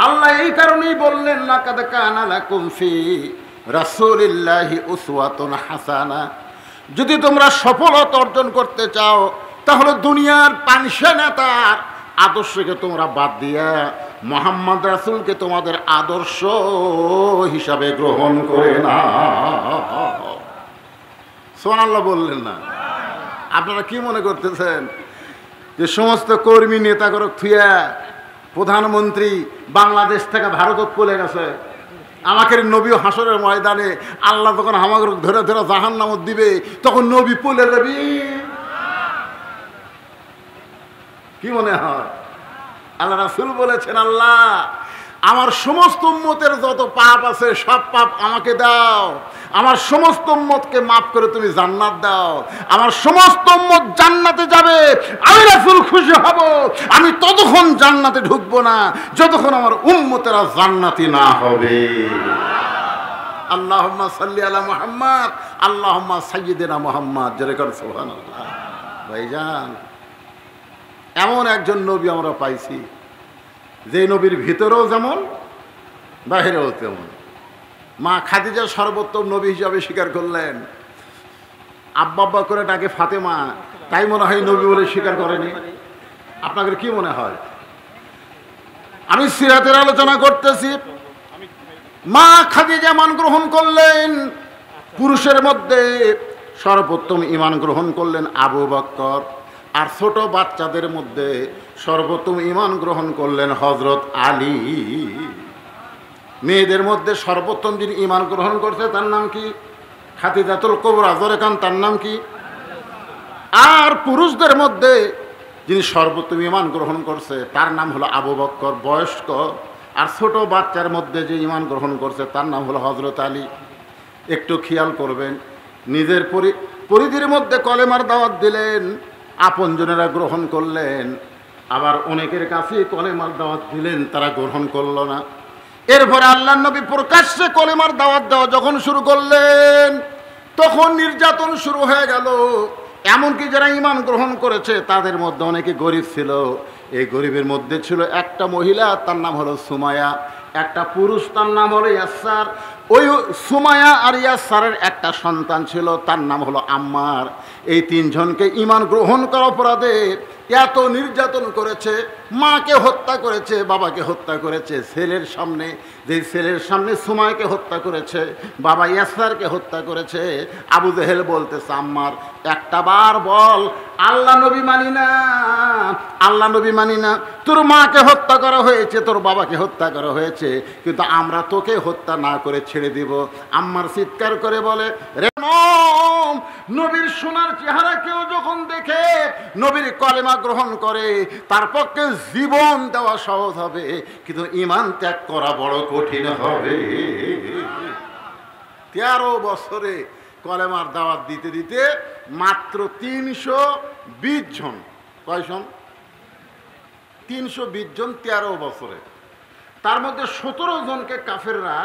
আল্লাহ এই কারণেই বললেন লাকাদ কানা লাকুম ফি রাসূলিল্লাহি উসওয়াতুন হাসানা। যদি তোমরা সফলতা অর্জন করতে চাও তাহলে দুনিয়ার পানসে নেতার আদর্শকে তোমরা বাদ দিয়া মুহাম্মদ রাসূলকে তোমাদের আদর্শ হিসাবে গ্রহণ করে না। সুবহানাল্লাহ বললেন না? আপনারা কি মনে করতেছেন যে সমস্ত কর্মী নেতাগর থুয়া প্রধানমন্ত্রী বাংলাদেশ থেকে ভারতত চলে গেছে, আমাকে নবী হাসরের ময়দানে আল্লাহ যখন আমাকে ধরে ধরে জাহান্নামত দিবে তখন নবী পলে যাবি? কি মনে হয়? আল্লাহ রাসূল বলেছেন আল্লাহ আমার সমস্ত উম্মতের যত পাপ আছে সব পাপ আমাকে দাও, আমার সমস্ত উম্মতকে মাফ করে তুমি জান্নাত দাও, আমার সমস্ত উম্মত জান্নাতে যাবে, আমি রাসূল খুশি হব। আমি ততক্ষণ জান্নাতে ঢুকবো না যতক্ষণ আমার উম্মতেরা জান্নাতি না হবে। আল্লাহুম্মা সাল্লি আলা মুহাম্মদ, আল্লাহুম্মা সাইয়্যিদিনা মুহাম্মদ। জোরে করে সুবহানাল্লাহ। ভাইজান এমন একজন নবী আমরা পাইছি যে নবীর ভিতরেও যেমন বাহিরেও তেমন। মা খাদিজা সর্বোত্তম নবী হিসাবে স্বীকার করলেন। আব্বা আব্বা করে ডাকে ফাতেমা, তাই মনে হয় নবী বলে স্বীকার করেনি? আপনাদের কি মনে হয়? আমি সিরাতের আলোচনা করতেছি। মা খাদিজা ঈমান গ্রহণ করলেন। পুরুষের মধ্যে সর্বোত্তম ঈমান গ্রহণ করলেন আবু বকর, আর ছোট বাচ্চাদের মধ্যে সর্বোত্তম ঈমান গ্রহণ করলেন হযরত আলী। মেয়েদের মধ্যে সর্বোত্তম যিনি ঈমান গ্রহণ করছে তার নাম কি? খাদিজাতুল কুবরা। জোরে কান, তার নাম কি? আর পুরুষদের মধ্যে যিনি সর্বোত্তম ঈমান গ্রহণ করছে তার নাম হলো আবু বকর বয়স্ক, আর ছোট বাচ্চার মধ্যে যে ঈমান গ্রহণ করছে তার নাম হলো হযরত আলী। একটু খেয়াল করবেন, নিজের পরিধির মধ্যে কলেমার দাওয়াত দিলেন, আপনজনেরা গ্রহণ করলেন, আবার অনেকের কাছে কলেমার দাওয়াত দিলেন তারা গ্রহণ করলো না। এরপরে আল্লাহর নবী প্রকাশ্যে কলেমার দাওয়াত দেওয়া যখন শুরু করলেন তখন নির্যাতন শুরু হয়ে গেল। এমনকি যারা ঈমান গ্রহণ করেছে তাদের মধ্যে অনেকে গরিব ছিল। এই গরিবের মধ্যে ছিল একটা মহিলা, তার নাম হলো সুমায়া, একটা পুরুষ, তার নাম হলো ইয়াসার। ওই সুমায়া আর ইয়াসারের একটা সন্তান ছিল, তার নাম হলো আম্মার। এই তিনজনকে ঈমান গ্রহণ করা অপরাধে এত নির্যাতন করেছে, মাকে হত্যা করেছে, বাবাকে হত্যা করেছে, ছেলের সামনে, যে ছেলের সামনে সুমায়াকে হত্যা করেছে, বাবা ইয়াসারকে হত্যা করেছে। আবু জেহেল বলতেছে আম্মার একটা বার বল আল্লাহ নবী মানি না, আল্লাহ নবী মানি না। তোর মাকে হত্যা করা হয়েছে, তোর বাবাকে হত্যা করা হয়েছে, কিন্তু আমরা তোকে হত্যা না করে ছেড়ে দিব। আম্মার চিৎকার করে বলে রে নবীর সোনার চেহারা কেউ যখন দেখে নবীর কলেমা গ্রহণ করে তার পক্ষে জীবন দেওয়া সহজ হবে, কিন্তু ঈমান ত্যাগ করা বড় কঠিন হবে। 13 বছরে কলেমার দাওয়াত দিতে দিতে মাত্র 300 320 জন। কয় জন? 320 জন 13 বছরে। তার মধ্যে 17 জনকে কাফেররা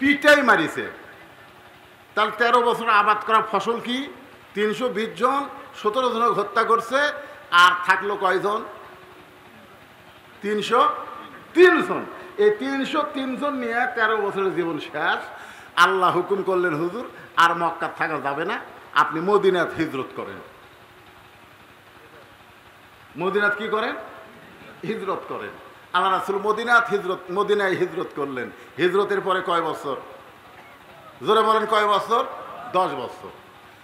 পিটাই মারিছে। তার 13 বছর আবাদ করা ফসল কি? 320 জন, 17 জনকে হত্যা করছে। আর থাকলো কয়জন? 303 জন। এই 303 জন নিয়ে 13 বছরের জীবন শেষ। আল্লাহ হুকুম করলেন, হুজুর আর মক্কা থাকা যাবে না, আপনি মদিনাত হিজরত করেন। মদিনাত কি করেন? হিজরত করেন। আল্লাহ রাসূল মদিনায় হিজরত করলেন। হিজরতের পরে কয় বছর? জোরে বলেন, কয় বছর? 10 বছর।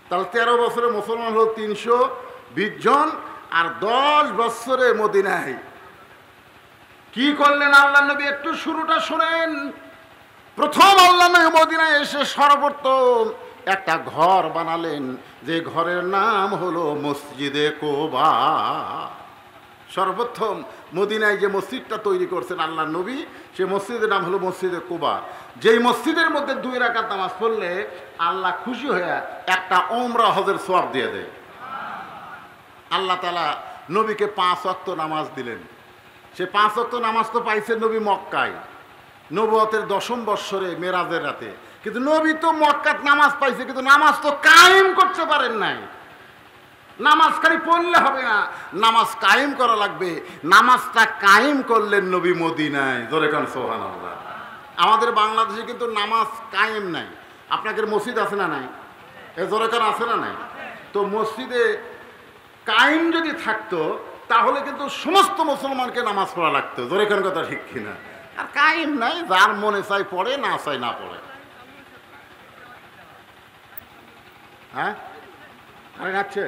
তাহলে 13 বছরে মুসলমান হল 320 জন, আর 10 বছরে মদিনায় কি করলেন আল্লাহ নবী? একটু শুরুটা শোনেন। প্রথম আল্লাহ নবী মদিনায় এসে সর্বপ্রথম একটা ঘর বানালেন, যে ঘরের নাম হলো মসজিদে কুবা। সর্বপ্রথম মদিনায় যে মসজিদটা তৈরি করছেন আল্লাহ নবী, সে মসজিদের নাম হলো মসজিদে কুবা। যেই মসজিদের মধ্যে 2 রাকাত নামাজ পড়লে আল্লাহ খুশি হয়ে একটা ওমরা হজের সওয়াব দিয়ে দেয়। আল্লাহ তাআলা নবীকে 5 ওয়াক্ত নামাজ দিলেন। সে 5 ওয়াক্ত নামাজ তো পাইছেন নবী মক্কায়, নবুয়তের 10ম বৎসরে মেরাজের রাতে। কিন্তু নবী তো মক্কাত নামাজ পাইছে, কিন্তু নামাজ তো কায়েম করতে পারেন নাই। নামাজ খালি পড়লে হবে না, নামাজ কায়েম করা লাগবে। নামাজটা কায়েম করলেন নবী মদিনায়। জোরে কান সুবহানাল্লাহ। আমাদের বাংলাদেশে কিন্তু নামাজ কায়েম নাই। আপনাদের মসজিদ আছে না নাই? এ জোরে কান আছে না নাই? তো মসজিদে কায়েম যদি থাকতো তাহলে কিন্তু সমস্ত মুসলমানকে নামাজ পড়া লাগতো। জোরে কান কথা ঠিক কিনা? আর কায়েম নাই, যার মনে চাই পড়ে, না চাই না পড়ে। হ্যাঁ, আরে যাচ্ছে।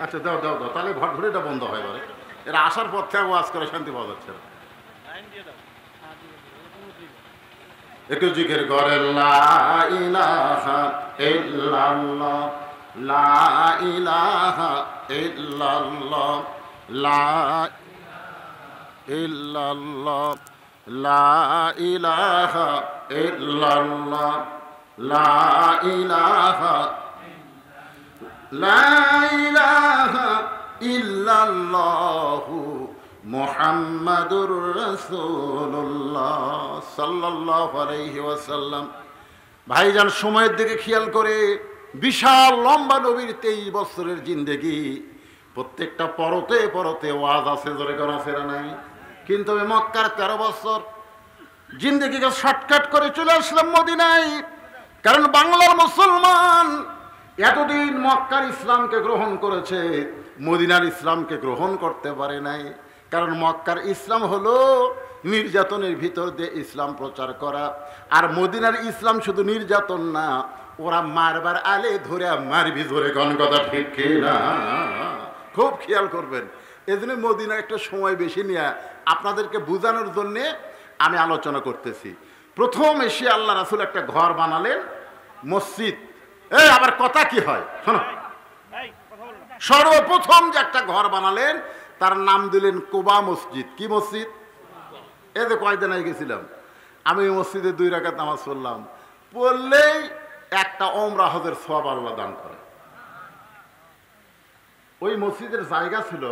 আচ্ছা, দাও দাও দাও, তাহলে ভটভটিটা বন্ধ হয়। এবারে এরা আসার পর থেকে ওয়াজ করে শান্তি পাওয়া যাচ্ছে না। একটু জিকির করে লা ইলাহা ইল্লাল্লাহ, লা ইলাহা ইল্লাল্লাহ, লা ইল্লাল্লাহ, লা ইলাহা ইল্লাল্লাহ, লা ইলাহা, লা ইলাহা ইল্লাল্লাহু মুহাম্মাদুর রাসূলুল্লাহ সাল্লাল্লাহু আলাইহি ওয়াসাল্লাম। ভাইজান, সময়ের দিকে খেয়াল করে, বিশাল লম্বা নবীর 23 বছরের জিন্দেগি, প্রত্যেকটা পরতে পরতে ওয়াজ আছে। জোরে করা আছে না নাই? কিন্তু আমি মক্কার 13 বছর জিন্দেগিকে শর্টকাট করে চলে আসলাম মদিনায়। কারণ বাংলার মুসলমান এতদিন মক্কার ইসলামকে গ্রহণ করেছে, মদিনার ইসলামকে গ্রহণ করতে পারে নাই। কারণ মক্কার ইসলাম হলো নির্যাতনের ভিতর দিয়ে ইসলাম প্রচার করা, আর মদিনার ইসলাম শুধু নির্যাতন না, ওরা মারবার আলে ধরে মারবি। ধরে কোন কথা ঠিক কিনা? খুব খেয়াল করবেন। এজন্য মদিনা একটা সময় বেশি নিয়ে আপনাদেরকে বোঝানোর জন্যে আমি আলোচনা করতেছি। প্রথম এসে আল্লাহ রাসূল একটা ঘর বানালেন, মসজিদ। আবার কথা কি হয় শোনো। সর্বপ্রথম যে একটা ঘর বানালেন তার নাম দিলেন কুবা মসজিদ। কি মসজিদ? এই যে কয়েকদিন আগে গেছিলাম আমি, ওই মসজিদে 2 রাকাত নামাজ পড়লাম। পড়লেই একটা ওমরা হজের সওয়াব আল্লাহ দান করে। ওই মসজিদের জায়গা ছিল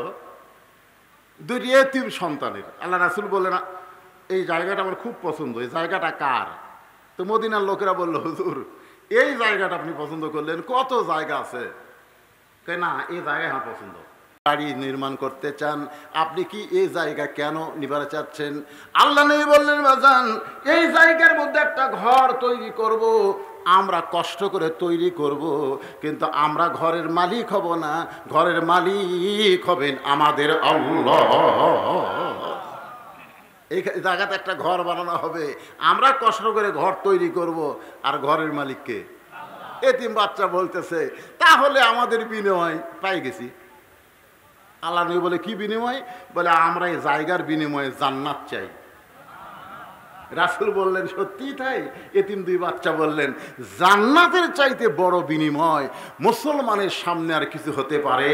2 এতিম সন্তানের। আল্লাহ রাসূল বললেন, এই জায়গাটা আমার খুব পছন্দ, এই জায়গাটা কার? তো মদিনার লোকেরা বলল, হুজুর এই জায়গাটা আপনি পছন্দ করলেন, কত জায়গা আছে। না, এই জায়গা আমার পছন্দ। বাড়ি নির্মাণ করতে চান, আপনি কি এই জায়গা কেন নিবার চাচ্ছেন? আল্লাহ নবী বললেন, বাজান এই জায়গার মধ্যে একটা ঘর তৈরি করব, আমরা কষ্ট করে তৈরি করব, কিন্তু আমরা ঘরের মালিক হব না, ঘরের মালিক হবেন আমাদের আল্লাহ। এই জায়গাতে একটা ঘর বানানো হবে, আমরা কষ্ট করে ঘর তৈরি করব, আর ঘরের মালিককে এতিম বাচ্চা বলতেছে, তাহলে আমাদের বিনিময় পাই গেছি। আল্লাহ নবী বলে, কি বিনিময়? বলে, আমরা এই জায়গার বিনিময়ে জান্নাত চাই। রাসূল বললেন, সত্যি তাই? এতিম 2 বাচ্চা বললেন, জান্নাতের চাইতে বড় বিনিময় মুসলমানের সামনে আর কিছু হতে পারে?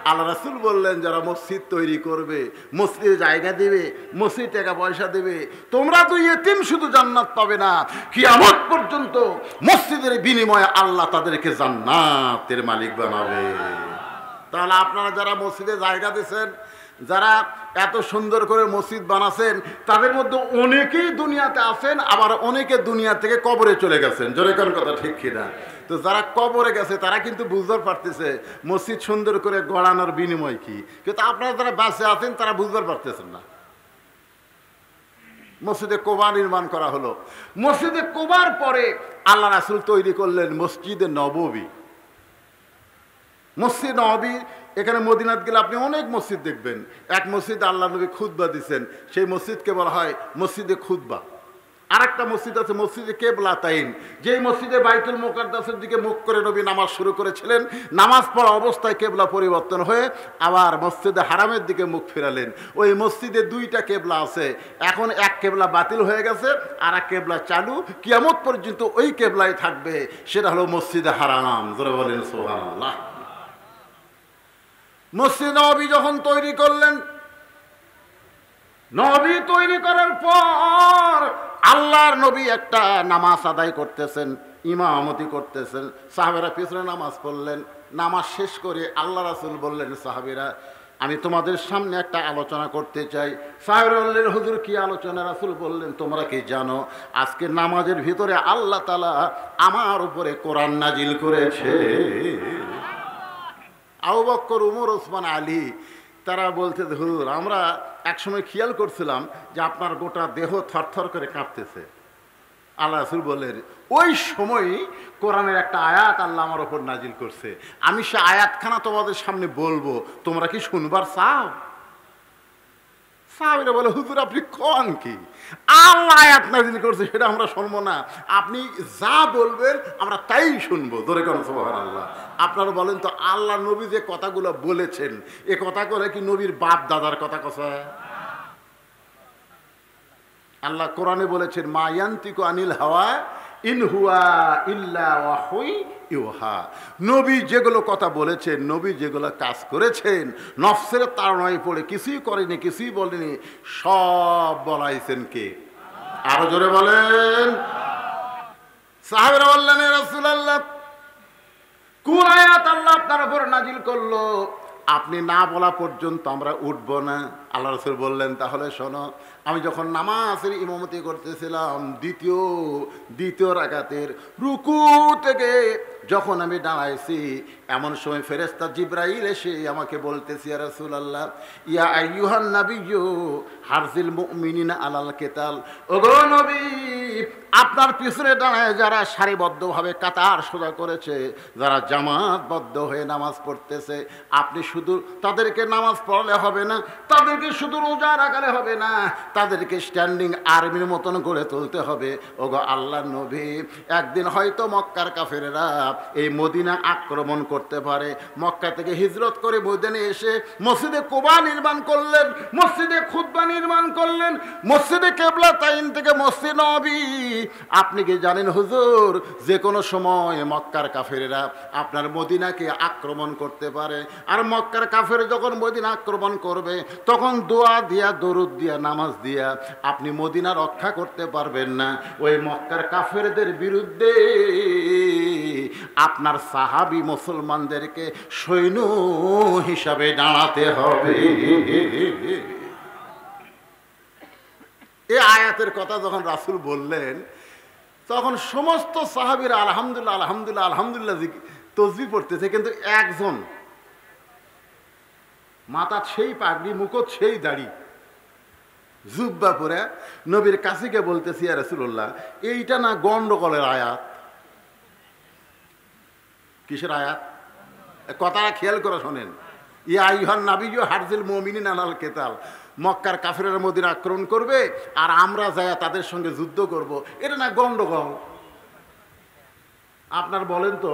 আল্লাহ রাসূল বললেন, যারা মসজিদ তৈরি করবে, মসজিদে জায়গা দেবে, মসজিদ টাকা পয়সা দেবে, তোমরা তো এতিম শুধু জান্নাত পাবে না, কিয়ামত পর্যন্ত মসজিদের বিনিময়ে আল্লাহ তাদেরকে জান্নাতের মালিক বানাবে। তাহলে আপনারা যারা মসজিদে জায়গা দিচ্ছেন, যারা এত সুন্দর করে মসজিদ বানাচ্ছেন, তাদের মধ্যে অনেকেই দুনিয়াতে আছেন, আবার অনেকে দুনিয়া থেকে কবরে চলে গেছেন। জোরে কোন কথা ঠিক কিনা? তো যারা কবরে গেছে তারা কিন্তু বুঝতে পারতেছে মসজিদ সুন্দর করে গড়ানোর বিনিময় কি, কিন্তু আপনারা যারা বাসে আছেন তারা বুঝতে পারতেছেন না। মসজিদে কোবা নির্মাণ করা হলো। মসজিদে কোবার পরে আল্লাহ রাসূল তৈরি করলেন মসজিদে নববী। মসজিদ নববী, এখানে মদিনাত গেলে আপনি অনেক মসজিদ দেখবেন। এক মসজিদে আল্লাহ নবী খুতবা দিচ্ছেন, সেই মসজিদকে বলা হয় মসজিদে খুতবা। আরেকটা মসজিদ আছে মসজিদে কেবলাতাইন, যেই মসজিদে বাইতুল মুকাদ্দাসের দিকে মুখ করে নবী নামাজ শুরু করেছিলেন, নামাজ পড়া অবস্থায় কেবলা পরিবর্তন হয়ে আবার মসজিদে হারামের দিকে মুখ ফেরালেন। ওই মসজিদে দুইটা কেবলা আছে, এখন এক কেবলা বাতিল হয়ে গেছে, আর এক কেবলা চালু, কিয়ামত পর্যন্ত ওই কেবলাই থাকবে, সেটা হলো মসজিদে হারাম। জোরে বলেন সুবহানাল্লাহ। মসজিদ নববী যখন তৈরি করলেন, নবী তৈরি করার পর আল্লাহর নবী একটা নামাজ আদায় করতেছেন, ইমামতি করতেছেন, সাহাবেরা পিছনে নামাজ পড়লেন। নামাজ শেষ করে আল্লাহ রাসূল বললেন, সাহাবীরা আমি তোমাদের সামনে একটা আলোচনা করতে চাই। সাহাবীরা বললেন, হুজুর কি আলোচনা? রাসূল বললেন, তোমরা কি জানো আজকে নামাজের ভিতরে আল্লাহ তাআলা আমার উপরে কোরআন নাজিল করেছে। আবু বকর, উমর, ওসমান, আলী তারা বলতে, হুজুর আমরা একসময় খেয়াল করছিলাম যে আপনার গোটা দেহ থরথর করে কাঁপতেছে। আল্লাহ রাসূল বললেন, ওই সময় কোরআনের একটা আয়াত আল্লাহ আমার ওপর নাজিল করছে, আমি সে আয়াতখানা তোমাদের সামনে বলবো, তোমরা কি শুনবার চাও? সাহাবীরা বলে, হুজুর আপনি কোন কি? আল্লাহ আয়াত নাজিল করছে, সেটা আমরা শুনবো না, আপনি যা বলবেন আমরা তাই শুনবো। ধরে কোন সুবহানাল্লাহ। আপনারা বলেন তো, আল্লাহ নবী যে কথাগুলো বলেছেন, এ কথা করে কি নবীর বাপ দাদার কথা কথা? আল্লাহ কোরআনে বলেছেন, মা ইয়ান্তিকু আনিল হাওয়া ইন হুয়া ইল্লা ওয়াহয়ুন ইউহা। নবী যেগুলো কথা বলেছেন, নবী যেগুলো কাজ করেছেন, নফসের তাড়নায় পড়ে কিছুই করেনি, কিছুই বলেনি, সব বলাইছেন কে? আরো জোরে বলেন। সাহাবারা বললেন, ইয়া রাসূলুল্লাহ কোন আয়াত আল্লাহ আপনার উপর নাজিল করলো? আপনি না বলা পর্যন্ত আমরা উঠব না। আল্লাহ রাসূল বললেন, তাহলে শোনো, আমি যখন নামাজের ইমামতি করতেছিলাম দ্বিতীয় রাকাতের রুকু থেকে যখন আমি দাঁড়াইছি, এমন সময় ফেরেশতা জিবরাইল এসে আমাকে বলতেছে, ইয়া রাসূলুল্লাহ ইয়া আইয়ুহান নাবিয়্যু হারজিল মুমিনিনা আলাল কিতাল। ওগো নবী, আপনার পিছনে দাঁড়ায় যারা সারিবদ্ধভাবে কাতার সোজা করেছে, যারা জামাতবদ্ধ হয়ে নামাজ পড়তেছে, আপনি শুধু তাদেরকে নামাজ পড়লে হবে না, তাদেরকে শুধু রোজা রাখলে হবে না, তাদেরকে স্ট্যান্ডিং আর্মির মতন গড়ে তুলতে হবে। ওগো আল্লাহর নবী, একদিন হয়তো মক্কার কাফেরেরা এই মদিনা আক্রমণ করতে পারে। মক্কা থেকে হিজরত করে মদিনে এসে মসজিদে কুবা নির্মাণ করলেন, মসজিদে খুতবা নির্মাণ করলেন, মসজিদে কেবলাতাইন থেকে মসজিদ নববী। আপনি কি জানেন হুজুর, যে কোনো সময় মক্কার কাফেরেরা আপনার মদিনাকে আক্রমণ করতে পারে, আর মক্কার কাফের যখন মদিনা আক্রমণ করবে, তখন দোয়া দিয়া, দরুদ দিয়া, নামাজ দিয়া আপনি মদিনা রক্ষা করতে পারবেন না। ওই মক্কার কাফেরদের বিরুদ্ধে আপনার সাহাবী মুসলমানদেরকে সৈন্য হিসাবে দাঁড়াতে হবে। এই আয়াতের কথা যখন রাসূল বললেন, তখন সমস্ত সাহাবীরা আলহামদুলিল্লাহ আলহামদুলিল্লাহ আলহামদুলিল্লাহ তসবিহ পড়তেছে, কিন্তু একজন মাথা সেই পাগড়ি, মুকুট সেই দাড়ি, জুব্বা পরে নবীর কাছে গিয়ে বলতেছি, ইয়া রাসূলুল্লাহ এইটা না গন্ডগোলের আয়াত। কিসের আয়াত? কথাটা খেয়াল করে শোনেন। ইয়া আইয়ুহান নাবিয়্যু হারজিল মুমিনিনা আলাল কিতাল। মক্কার কাফেরের মদিনা আক্রমণ করবে আর আমরা যায়া তাদের সঙ্গে যুদ্ধ করব, এটা না গন্ডগোল? আপনার বলেন তো,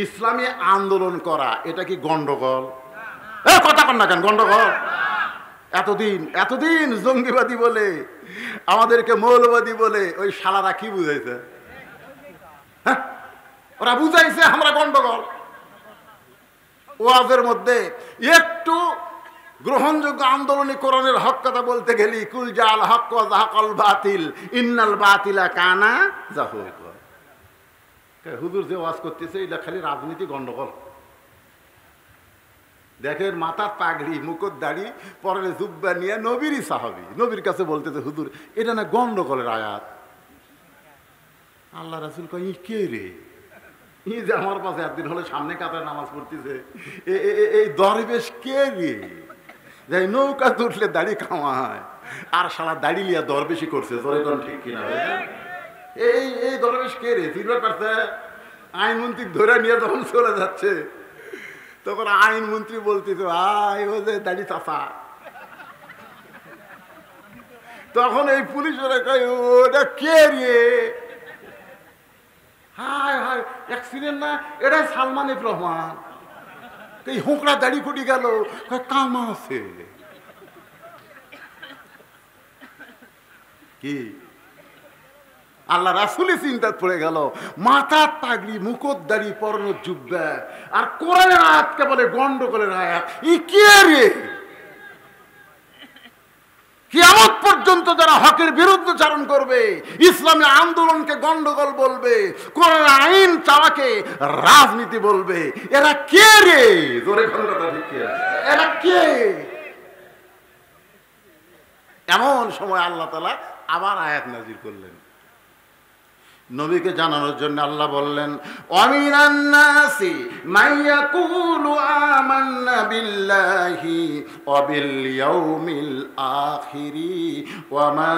ইসলামী আন্দোলন করা এটা কি গন্ডগোল? কথা কন না কেন, গন্ডগোল? এতদিন জঙ্গিবাদী বলে, আমাদেরকে মৌলবাদী বলে ওই শালারা কি বুঝাইছে? হ্যাঁ, ওরা বুঝাইছে আমরা গন্ডগোল। ওয়াজের মধ্যে একটু গ্রহণযোগ্য আন্দোলনী কোরআনের হক কথা বলতে গেলি, কুল জাল হক ওয়া যাহাকাল বাতিল ইন্নাল বাতিলা কানা যাহুকা। হুজুর যে ওয়াজ করতেছে এটা খালি রাজনীতি গন্ডগোল। দেখেন মাথার পাগড়ি মুকুট দাড়ি পরে জুব্বা নিয়ে নবীরই সাহাবী নবীর কাছে বলতেছে হুজুর এটা না গন্ডগোলের আয়াত। আল্লাহ রাসূল কয় ই কে রে, ই যে আমার পাশে একদিন হলে সামনে কাতারে নামাজ পড়তেছে, এই দরবেশ কে রে, যাই নৌকা তুললে দাড়ি কামায় আর সারা দাড়ি লিয়া দরবেশি করছে। জোরে কোন ঠিক কিনা? এই দরবেশ কে রে? চিনতে পারছে? আইনমন্ত্রী ধরে নিয়ে যখন চলে যাচ্ছে তখন আইনমন্ত্রী বলতেছে ভাই ও যে দাড়ি চাচা। তখন এই পুলিশেরা কয় ওটা কে রে? হায় হায় অ্যাক্সিডেন্ট না, এটা সালমান এফ রহমান। এই হুঁকড়া দাড়ি কুটি গেল, কামা আছে কি? আল্লাহ রাসূল চিন্তা পড়ে গেল, মাথার পাগড়ি মুকুট দাড়ি পরনো জুব্বা আর কোরআনের আয়াতকে বলে গন্ডগোলের আয়াত। ই কে রে? কিয়ামত পর্যন্ত যারা হকের বিরুদ্ধে চারণ করবে, ইসলামী আন্দোলনকে গন্ডগোল বলবে, কোরআনের আইন চাওয়াকে রাজনীতি বলবে, এরা কে রে? জোরে কথা ঠিক, এরা কে? এমন সময় আল্লাহ তাআলা আবার আয়াত নাযিল করলেন নবীকে জানানোর জন্য। আল্লাহ বললেন ওয়ামিনান নাসি মাইয়াকুলু আমান্না বিল্লাহি ওয়া বিল ইয়াউমিল আখিরি ওয়া মা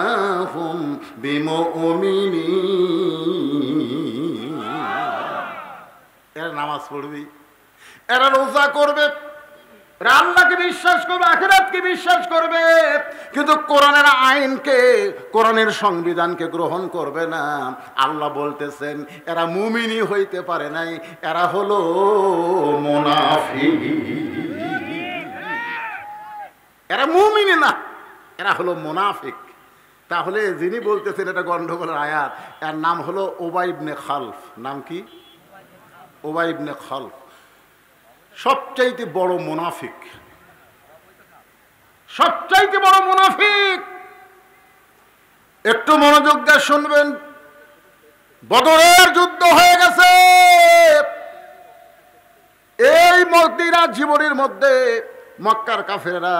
হুম বিমুমিনিন। এরা নামাজ পড়বে, এরা রোজা করবে, আল্লাহকে বিশ্বাস করবে, আখিরাতকে বিশ্বাস করবে, কিন্তু কোরআনের আইনকে, কোরআনের সংবিধানকে গ্রহণ করবে না। আল্লাহ বলতেছেন এরা মুমিনই হইতে পারে নাই, এরা হলো মুনাফিক। এরা মুমিনই না, এরা হলো মুনাফিক। তাহলে যিনি বলতেছেন এটা গন্ডগোলের আয়াত, এর নাম হলো উবাই ইবনে খালফ। নাম কি? উবাই ইবনে খালফ। সবচাইতে বড় মুনাফিক, সবচাইতে বড় মুনাফিক। একটু মনোযোগ দিয়ে শুনবেন। বদরের যুদ্ধ হয়ে গেছে, এই মদিনা জীবনের মধ্যে মক্কার কাফেররা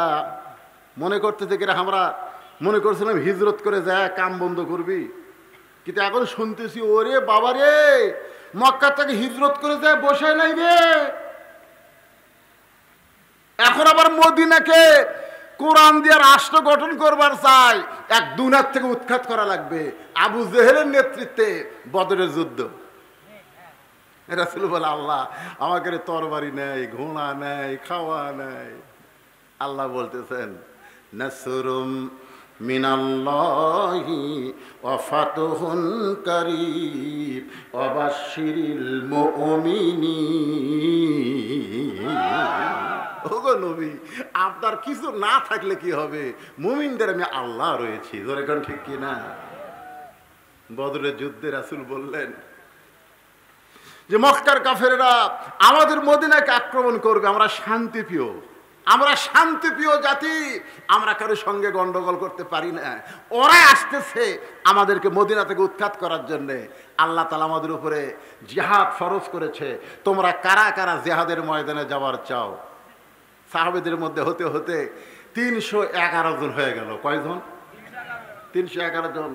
মনে করতেছে কিনা, আমরা মনে করছিলাম হিজরত করে যায় কাম বন্ধ করবি, কিন্তু এখন শুনতেছি ওরে বাবা রে, মক্কা থেকে হিজরত করে যায় বসে নাই রে, এখন আবার মদিনাকে কোরআন দিয়ে রাষ্ট্র গঠন করবার চাই, এক দুনিয়ার থেকে উৎখাত করা লাগবে। আবু জেহেলের নেতৃত্বে বদরের যুদ্ধ। রাসূল বলে আল্লাহ আমাকে তরবারি নেই, ঘোড়া নেই, খাওয়া নেই। আল্লাহ বলতেছেন নাসরুম মিনাল্লাহি ওয়া ফাতহুন কারীব ওয়া বাশশিরিল মুমিনিন। ওগো নবী, আপনার কিছু না থাকলে কি হবে? মুমিনদের আমি আল্লাহ রয়েছি। জোরে কোন ঠিক কি না? বদরের যুদ্ধে রাসূল বললেন যে মক্কার কাফেররা আমাদের মদিনাকে আক্রমণ করবে, আমরা শান্তিপ্রিয়, আমরা শান্তিপ্রিয় জাতি, আমরা কারোর সঙ্গে গন্ডগোল করতে পারি না। ওরাই আসতেছে আমাদেরকে মদিনা থেকে উৎখাত করার জন্যে। আল্লাহ তাআলা আমাদের উপরে জিহাদ ফরজ করেছে, তোমরা কারা কারা জিহাদের ময়দানে যাওয়ার চাও? সাহাবীদের মধ্যে হতে হতে 311 জন হয়ে গেল। কয়জন? 311 জন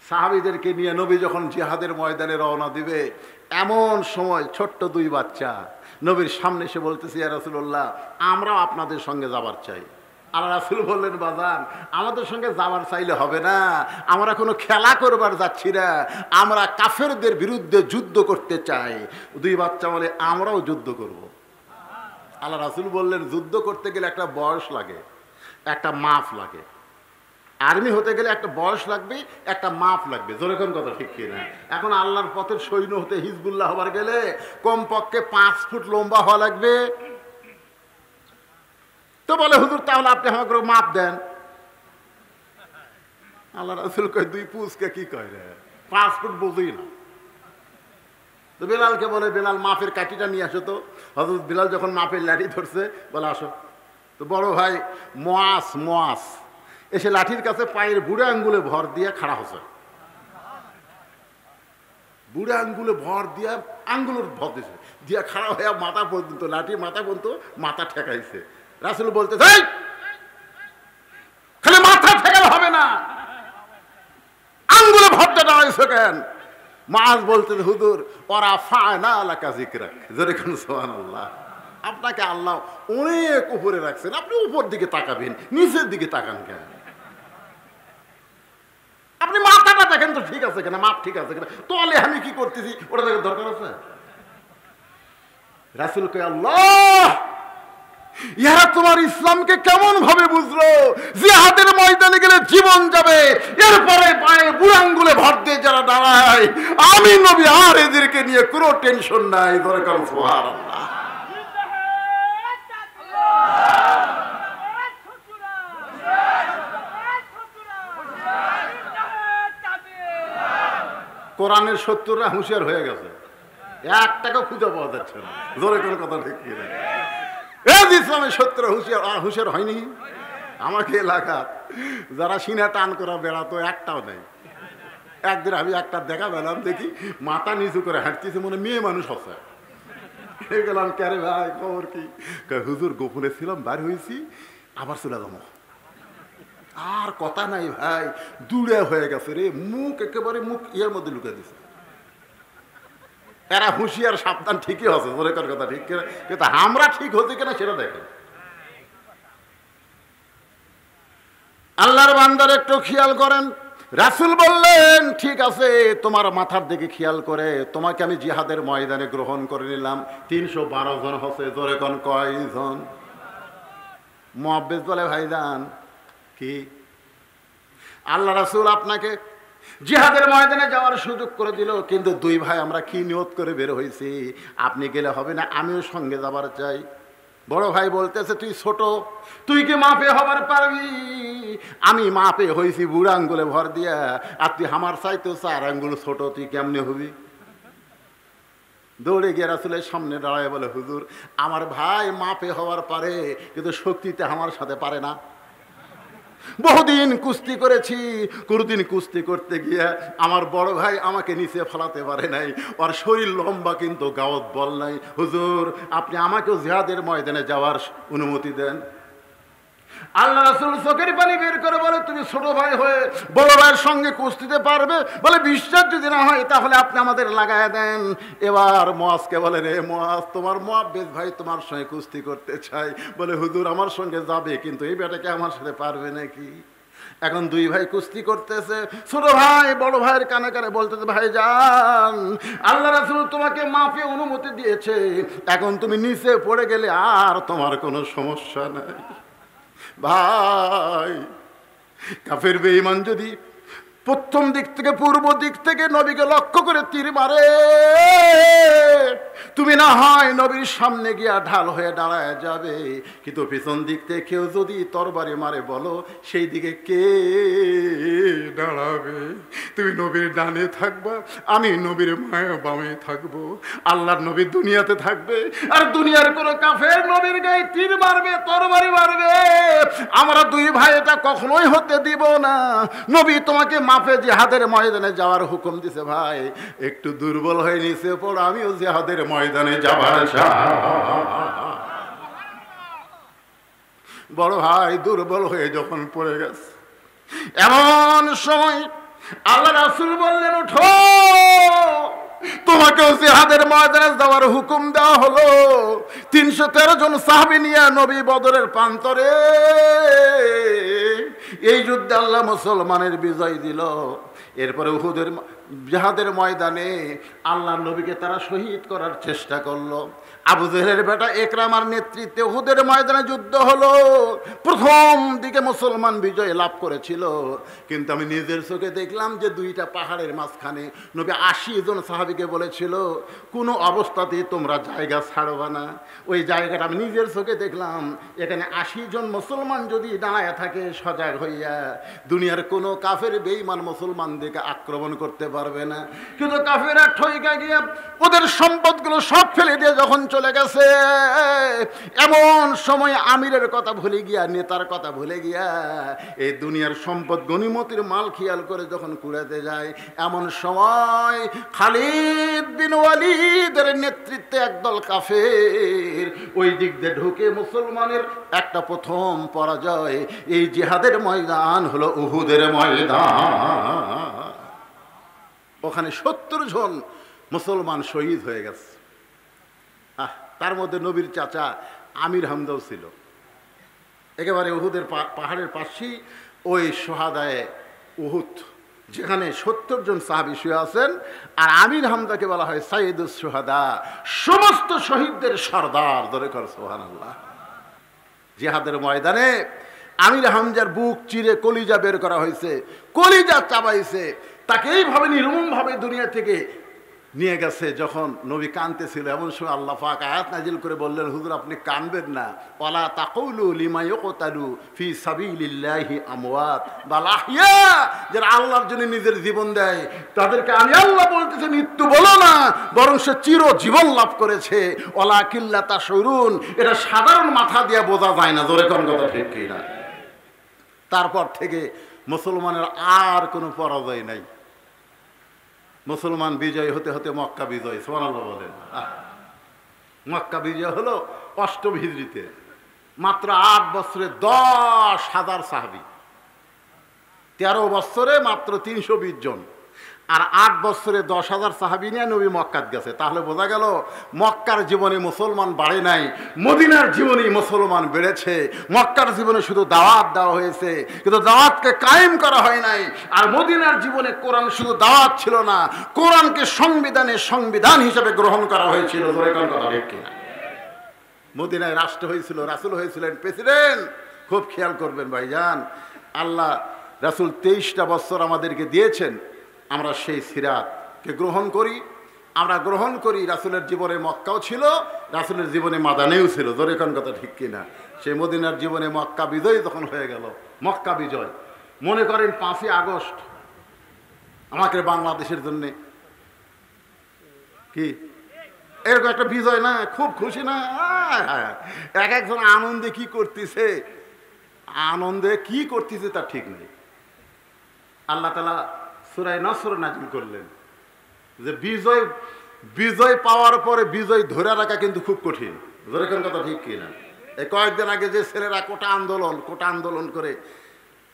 সাহাবীদেরকে নিয়ে নবী যখন জিহাদের ময়দানে রওনা দিবে, এমন সময় ছোট্ট 2 বাচ্চা নবীর সামনে এসে বলতেছে ইয়া রাসূলুল্লাহ, আমরাও আপনাদের সঙ্গে যাবার চাই। আল্লাহ রাসূল বললেন বাজান, আমাদের সঙ্গে যাবার চাইলে হবে না, আমরা কোনো খেলা করবার যাচ্ছি না, আমরা কাফেরদের বিরুদ্ধে যুদ্ধ করতে চাই। 2 বাচ্চা বলে আমরাও যুদ্ধ করব। আল্লাহ রাসূল বললেন যুদ্ধ করতে গেলে একটা বয়স লাগে, একটা মাপ লাগে। আর্মি হতে গেলে একটা বয়স লাগবে, একটা মাপ লাগবে। যেরকম কথা ঠিক কিনা? এখন আল্লাহর পথের সৈন্য হতে, হিজবুল্লাহ হবার গেলে কমপক্ষে 5 ফুট লম্বা হওয়া লাগবে। তো বলে হুজুর তাহলে আপনি আমাকে মাপ দেন। আল্লাহ রাসূল কয় 2 পুষকে কি কয় রে, 5 ফুট বুঝি না। তো বেলালকে বলে বেলাল মাপের কাঠিটা নিয়ে আসো তো। হযরত বেলাল যখন মাপের লাঠি ধরছে বলে আসো। তো বড় ভাই মোয়াস এসে লাঠির কাছে পায়ের বুড়ো আঙ্গুলে ভর দিয়ে খাড়া হচ্ছে। বুড়ে আঙ্গুলে ভর দিয়া আঙ্গুলের ভর দিছে, দিয়া খাড়া হয়ে মাথা পর্যন্ত লাঠি মাথা পর্যন্ত মাথা ঠেকাইছে। রাসূল বলতে খালি মাথা ঠেকালে হবে না, আঙ্গুলে ভরটা দাঁড়াইছে কেন? মাআজ বলতে হুজুর ওরা ফানা লাকা যিকরাক, জোরে কোন সুবহানাল্লাহ। আপনাকে আল্লাহ অনেক উপরে রাখছেন, আপনি উপর দিকে তাকাবেন, নিচের দিকে তাকান কেন? আপনি মাথাটা দেখেন তো ঠিক আছে কিনা, মাপ ঠিক আছে কিনা, তাহলে আমি কি করতেছি ওটা দেখার দরকার আছে? রাসূল কয় আল্লাহ, ইহারা তোমার ইসলামকে কেমন ভাবে বুঝলো? জিহাদের ময়দানে গেলে জীবন যাবে, এরপরে পায়ে বুড়ো আঙ্গুলে ভর দিয়ে যারা দাঁড়ায়, আমি নবী আর এদেরকে নিয়ে কোনো টেনশন নাই। দরকার সুবহানাল্লাহ। কোরআনের শত্রুরা হুঁশিয়ার হয়ে গেছে, এক টাকা খুঁজে পাওয়া যাচ্ছে না। জোরে কোনো কথা ঠিক কিনা? ইসলামের শত্রু হুঁশিয়ার হয়নি। আমাকে এলাকা যারা সিনা টান করা বেড়াতো একটাও নেই। একদিন আমি একটা দেখা পেলাম, দেখি মাথা নিচু করে হাঁটতেছে, মনে মেয়ে মানুষ আছে। গেলাম, ক্যারে ভাই খবর কি? হুজুর গোপনে ছিলাম, বার হয়েছি, আবার চলে যাবো। আর কথা নাই ভাই, দূরে হয়ে গেছে রে, মুখ একেবারে মুখ ইয়ের মধ্যে লুকে দিছে। এরা হুঁশিয়ার সাবধান ঠিকই আছে, জোরে কর কথা ঠিক কিনা, কিন্তু আমরা ঠিক হতে কিনা সেটা দেখেন। আল্লাহর বান্দার একটু খেয়াল করেন। রাসূল বললেন ঠিক আছে, তোমার মাথার দিকে খেয়াল করে তোমাকে আমি জিহাদের ময়দানে গ্রহণ করে নিলাম। 312 জন হচ্ছে, জোরে কোন কয়জন? মুআব্বিস বলে ভাইজান কি আল্লাহ রাসূল আপনাকে জিহাদের ময়দানে যাওয়ার সুযোগ করে দিল, কিন্তু দুই ভাই আমরা কি নিয়ত করে বের হয়েছি, আপনি গেলে হবে না, আমিও সঙ্গে যাবার চাই। বড় ভাই বলতেছে তুই ছোট, তুই কি মাপে হবার পারবি? আমি মাপে হয়েছি বুড়া আঙ্গুলে ভর দিয়া, আর তুই আমার চাইতেও 4 আঙ্গুল ছোট, তুই কেমনে হবি? দৌড়ে গিয়ে রাসূলের সামনে দাঁড়ায় বলে হুজুর আমার ভাই মাপে হওয়ার পারে, কিন্তু শক্তিতে আমার সাথে পারে না। বহুদিন কুস্তি করেছি, কোনদিন কুস্তি করতে গিয়ে আমার বড় ভাই আমাকে নিচে ফেলাতে পারে নাই, ওর শরীর লম্বা কিন্তু গাওয়াত বল নাই। হুজুর আপনি আমাকেও জিহাদের ময়দানে যাওয়ার অনুমতি দেন। আল্লাহ রাসূল চোখের পানি বের করে বলে তুমি ছোট ভাই হয়ে বড় ভাইয়ের সঙ্গে কুস্তিতে পারবে? বলে বিশ্বাস যদি না হয় তাহলে আপনি আমাদের লাগায় দেন। এবার মুআজকে বলে রে মুআজ, তোমার মুআব্বিস ভাই তোমার সঙ্গে কুস্তি করতে চাই। বলে হুজুর আমার সঙ্গে যাবে, কিন্তু এই বেটাকে আমার সাথে পারবে নাকি? এখন দুই ভাই কুস্তি করতেছে, ছোট ভাই বড় ভাইয়ের কানে কানে বলতেছে ভাই যান, আল্লাহ রাসূল তোমাকে মাফে অনুমতি দিয়েছে, এখন তুমি নিচে পড়ে গেলে আর তোমার কোনো সমস্যা নাই। ভাই কাফের বেঈমান যদি প্রথম দিক থেকে পূর্ব দিক থেকে নবীকে লক্ষ্য করে তীর মারে, তুমি না হয় নবীর সামনে গিয়া ঢাল হয়ে দাঁড়ায় যাবে, কিন্তু পিছন দিক থেকে কেউ যদি তরবারি মারে বলো সেই দিকে কে দাঁড়াবে? তুমি নবীর ডানে থাকবা, আমি নবীর মায়া বামে থাকবো। আল্লাহর নবী দুনিয়াতে থাকবে, আর দুনিয়ার কোনো কাফের নবীর গায়ে তীর মারবে, তরবারি মারবে, আমরা দুই ভাই এটা কখনোই হতে দিব না। নবী তোমাকে মাফে জিহাদের ময়দানে যাওয়ার হুকুম দিছে, ভাই একটু দুর্বল হয়ে নিচে পড়ো, আমিও জিহাদের ময়দানে যাবার বড় ভাই দুর্বল হয়ে যখন পড়ে গেছে, এমন সময় আল্লাহ রাসূল বললেন ওঠো, তোমাকেও জিহাদের ময়দানে যাওয়ার হুকুম দেওয়া হলো। 313 জন সাহাবী নিয়ে নবী বদরের প্রান্তরে এই যুদ্ধে আল্লাহ মুসলমানের বিজয় দিল। এরপরে উহুদের জিহাদের ময়দানে আল্লাহ নবীকে তারা শহীদ করার চেষ্টা করলো। আবু জেহেলের বেটা ইকরামার নেতৃত্বে উহুদের ময়দানে যুদ্ধ হলো। প্রথম দিকে মুসলমান বিজয় লাভ করেছিল, কিন্তু আমি নিজের চোখে দেখলাম যে দুইটা পাহাড়ের মাঝখানে নবী 80 জন সাহাবীকে বলেছিল কোনো অবস্থাতেই তোমরা জায়গা ছাড়বা না। ওই জায়গাটা আমি নিজের চোখে দেখলাম, এখানে 80 জন মুসলমান যদি দাঁড়ায় থাকে সজাগ হইয়া দুনিয়ার কোনো কাফের বেঈমান মুসলমানদেরকে আক্রমণ করতে পারবে না। কিন্তু কাফেররা ঠইকা গিয়া ওদের সম্পদগুলো সব ফেলে দিয়ে যখন চলে গেছে, এমন সময় আমিরের কথা ভুলে গিয়া, নেতার কথা ভুলে গিয়া এই দুনিয়ার সম্পদ গনিমতের মাল খেয়াল করে যখন কুড়াতে যায়, এমন সময় খালিদ বিন ওয়ালিদের নেতৃত্বে একদল কাফের ওই দিক দিয়ে ঢুকে মুসলমানের একটা প্রথম পরাজয়। এই জিহাদের ময়দান হলো উহুদের ময়দান। ওখানে 70 জন মুসলমান শহীদ হয়ে গেছে। তার মধ্যে নবীর চাচা আমির হামদাও ছিল। একেবারে উহুদের পাহাড়ের পাশেই ওই সোহাদায়ে উহুদ, যেখানে 70 জন সাহাবী শুয়ে আছেন। আর আমির হামদাকে বলা হয় সাইয়্যিদুস শুহাদা, সমস্ত শহীদদের সর্দার। ধরে কর সুবহানাল্লাহ। জিহাদের ময়দানে আমির হামজার বুক চিরে কলিজা বের করা হয়েছে, কলিজা চাবাইছে, তাকে এইভাবে নির্মমভাবে দুনিয়া থেকে নিয়ে গেছে। যখন নবী কাঁদতেছিল, এমন সময় আল্লাহ পাক আয়াত নাজিল করে বললেন, হুজুর আপনি কাঁদবেন না। ওয়ালা তাকুলু লিমা ইউকতালু ফি সাবিলিল্লাহি আমওয়াত বাল আহইয়া, যারা আল্লাহর জন্য নিজের জীবন দেয় তাদেরকে আমি আল্লাহ বলতেছি মৃত্যু বলো না, বরং সে চির জীবন লাভ করেছে। ওয়ালা কিল্লা তাশউরুন, এটা সাধারণ মাথা দিয়ে বোঝা যায় না। জোরে কোন কথা ঠিক কি না? তারপর থেকে মুসলমানের আর কোনো পরাজয় নাই। মুসলমান বিজয় হতে হতে মক্কা বিজয়। সুবহানাল্লাহ বলেন। মক্কা বিজয় হলো 8ম হিজরিতে। মাত্র 8 বছরে 10,000 সাহাবী, 13 বছরে মাত্র 320 জন, আর 8 বছরে 10,000 সাহাবী নিয়ে নবী মক্কাত গেছে। তাহলে বোঝা গেল মক্কার জীবনে মুসলমান বাড়ে নাই, মদিনার জীবনে মুসলমান বেড়েছে। মক্কার জীবনে শুধু দাওয়াত দেওয়া হয়েছে, কিন্তু দাওয়াতকে কায়েম করা হয় নাই। আর মদিনার জীবনে কোরআন শুধু দাওয়াত ছিল না, কোরআনকে সংবিধান হিসেবে গ্রহণ করা হয়েছিল। মদিনায় রাষ্ট্র হয়েছিল, রাসূল হয়েছিলেন প্রেসিডেন্ট। খুব খেয়াল করবেন ভাইজান, আল্লাহ রাসূল 23টা বছর আমাদেরকে দিয়েছেন। আমরা সেই সিরাতকে গ্রহণ করি, আমরা গ্রহণ করি। রাসূলের জীবনে মক্কাও ছিল, রাসূলের জীবনে মাদানেও ছিল। জোরে কোন কথা ঠিক কিনা? সেই মদিনার জীবনে মক্কা বিজয় তখন হয়ে গেল। মক্কা বিজয় মনে করেন 5ই আগস্ট আমাকে বাংলাদেশের জন্য কি এরকম একটা বিজয় না? খুব খুশি না? এক একজন আনন্দে কি করতেছে, আনন্দে কি করতেছে তার ঠিক নেই। আল্লাহ তাআলা সূরা নসর নাযিল করলেন যে বিজয় পাওয়ার পরে বিজয় ধরে রাখা কিন্তু খুব কঠিন। যেরকম কথা ঠিক কিনা? এই কয়েকদিন আগে যে ছেলেরা কোটা আন্দোলন করে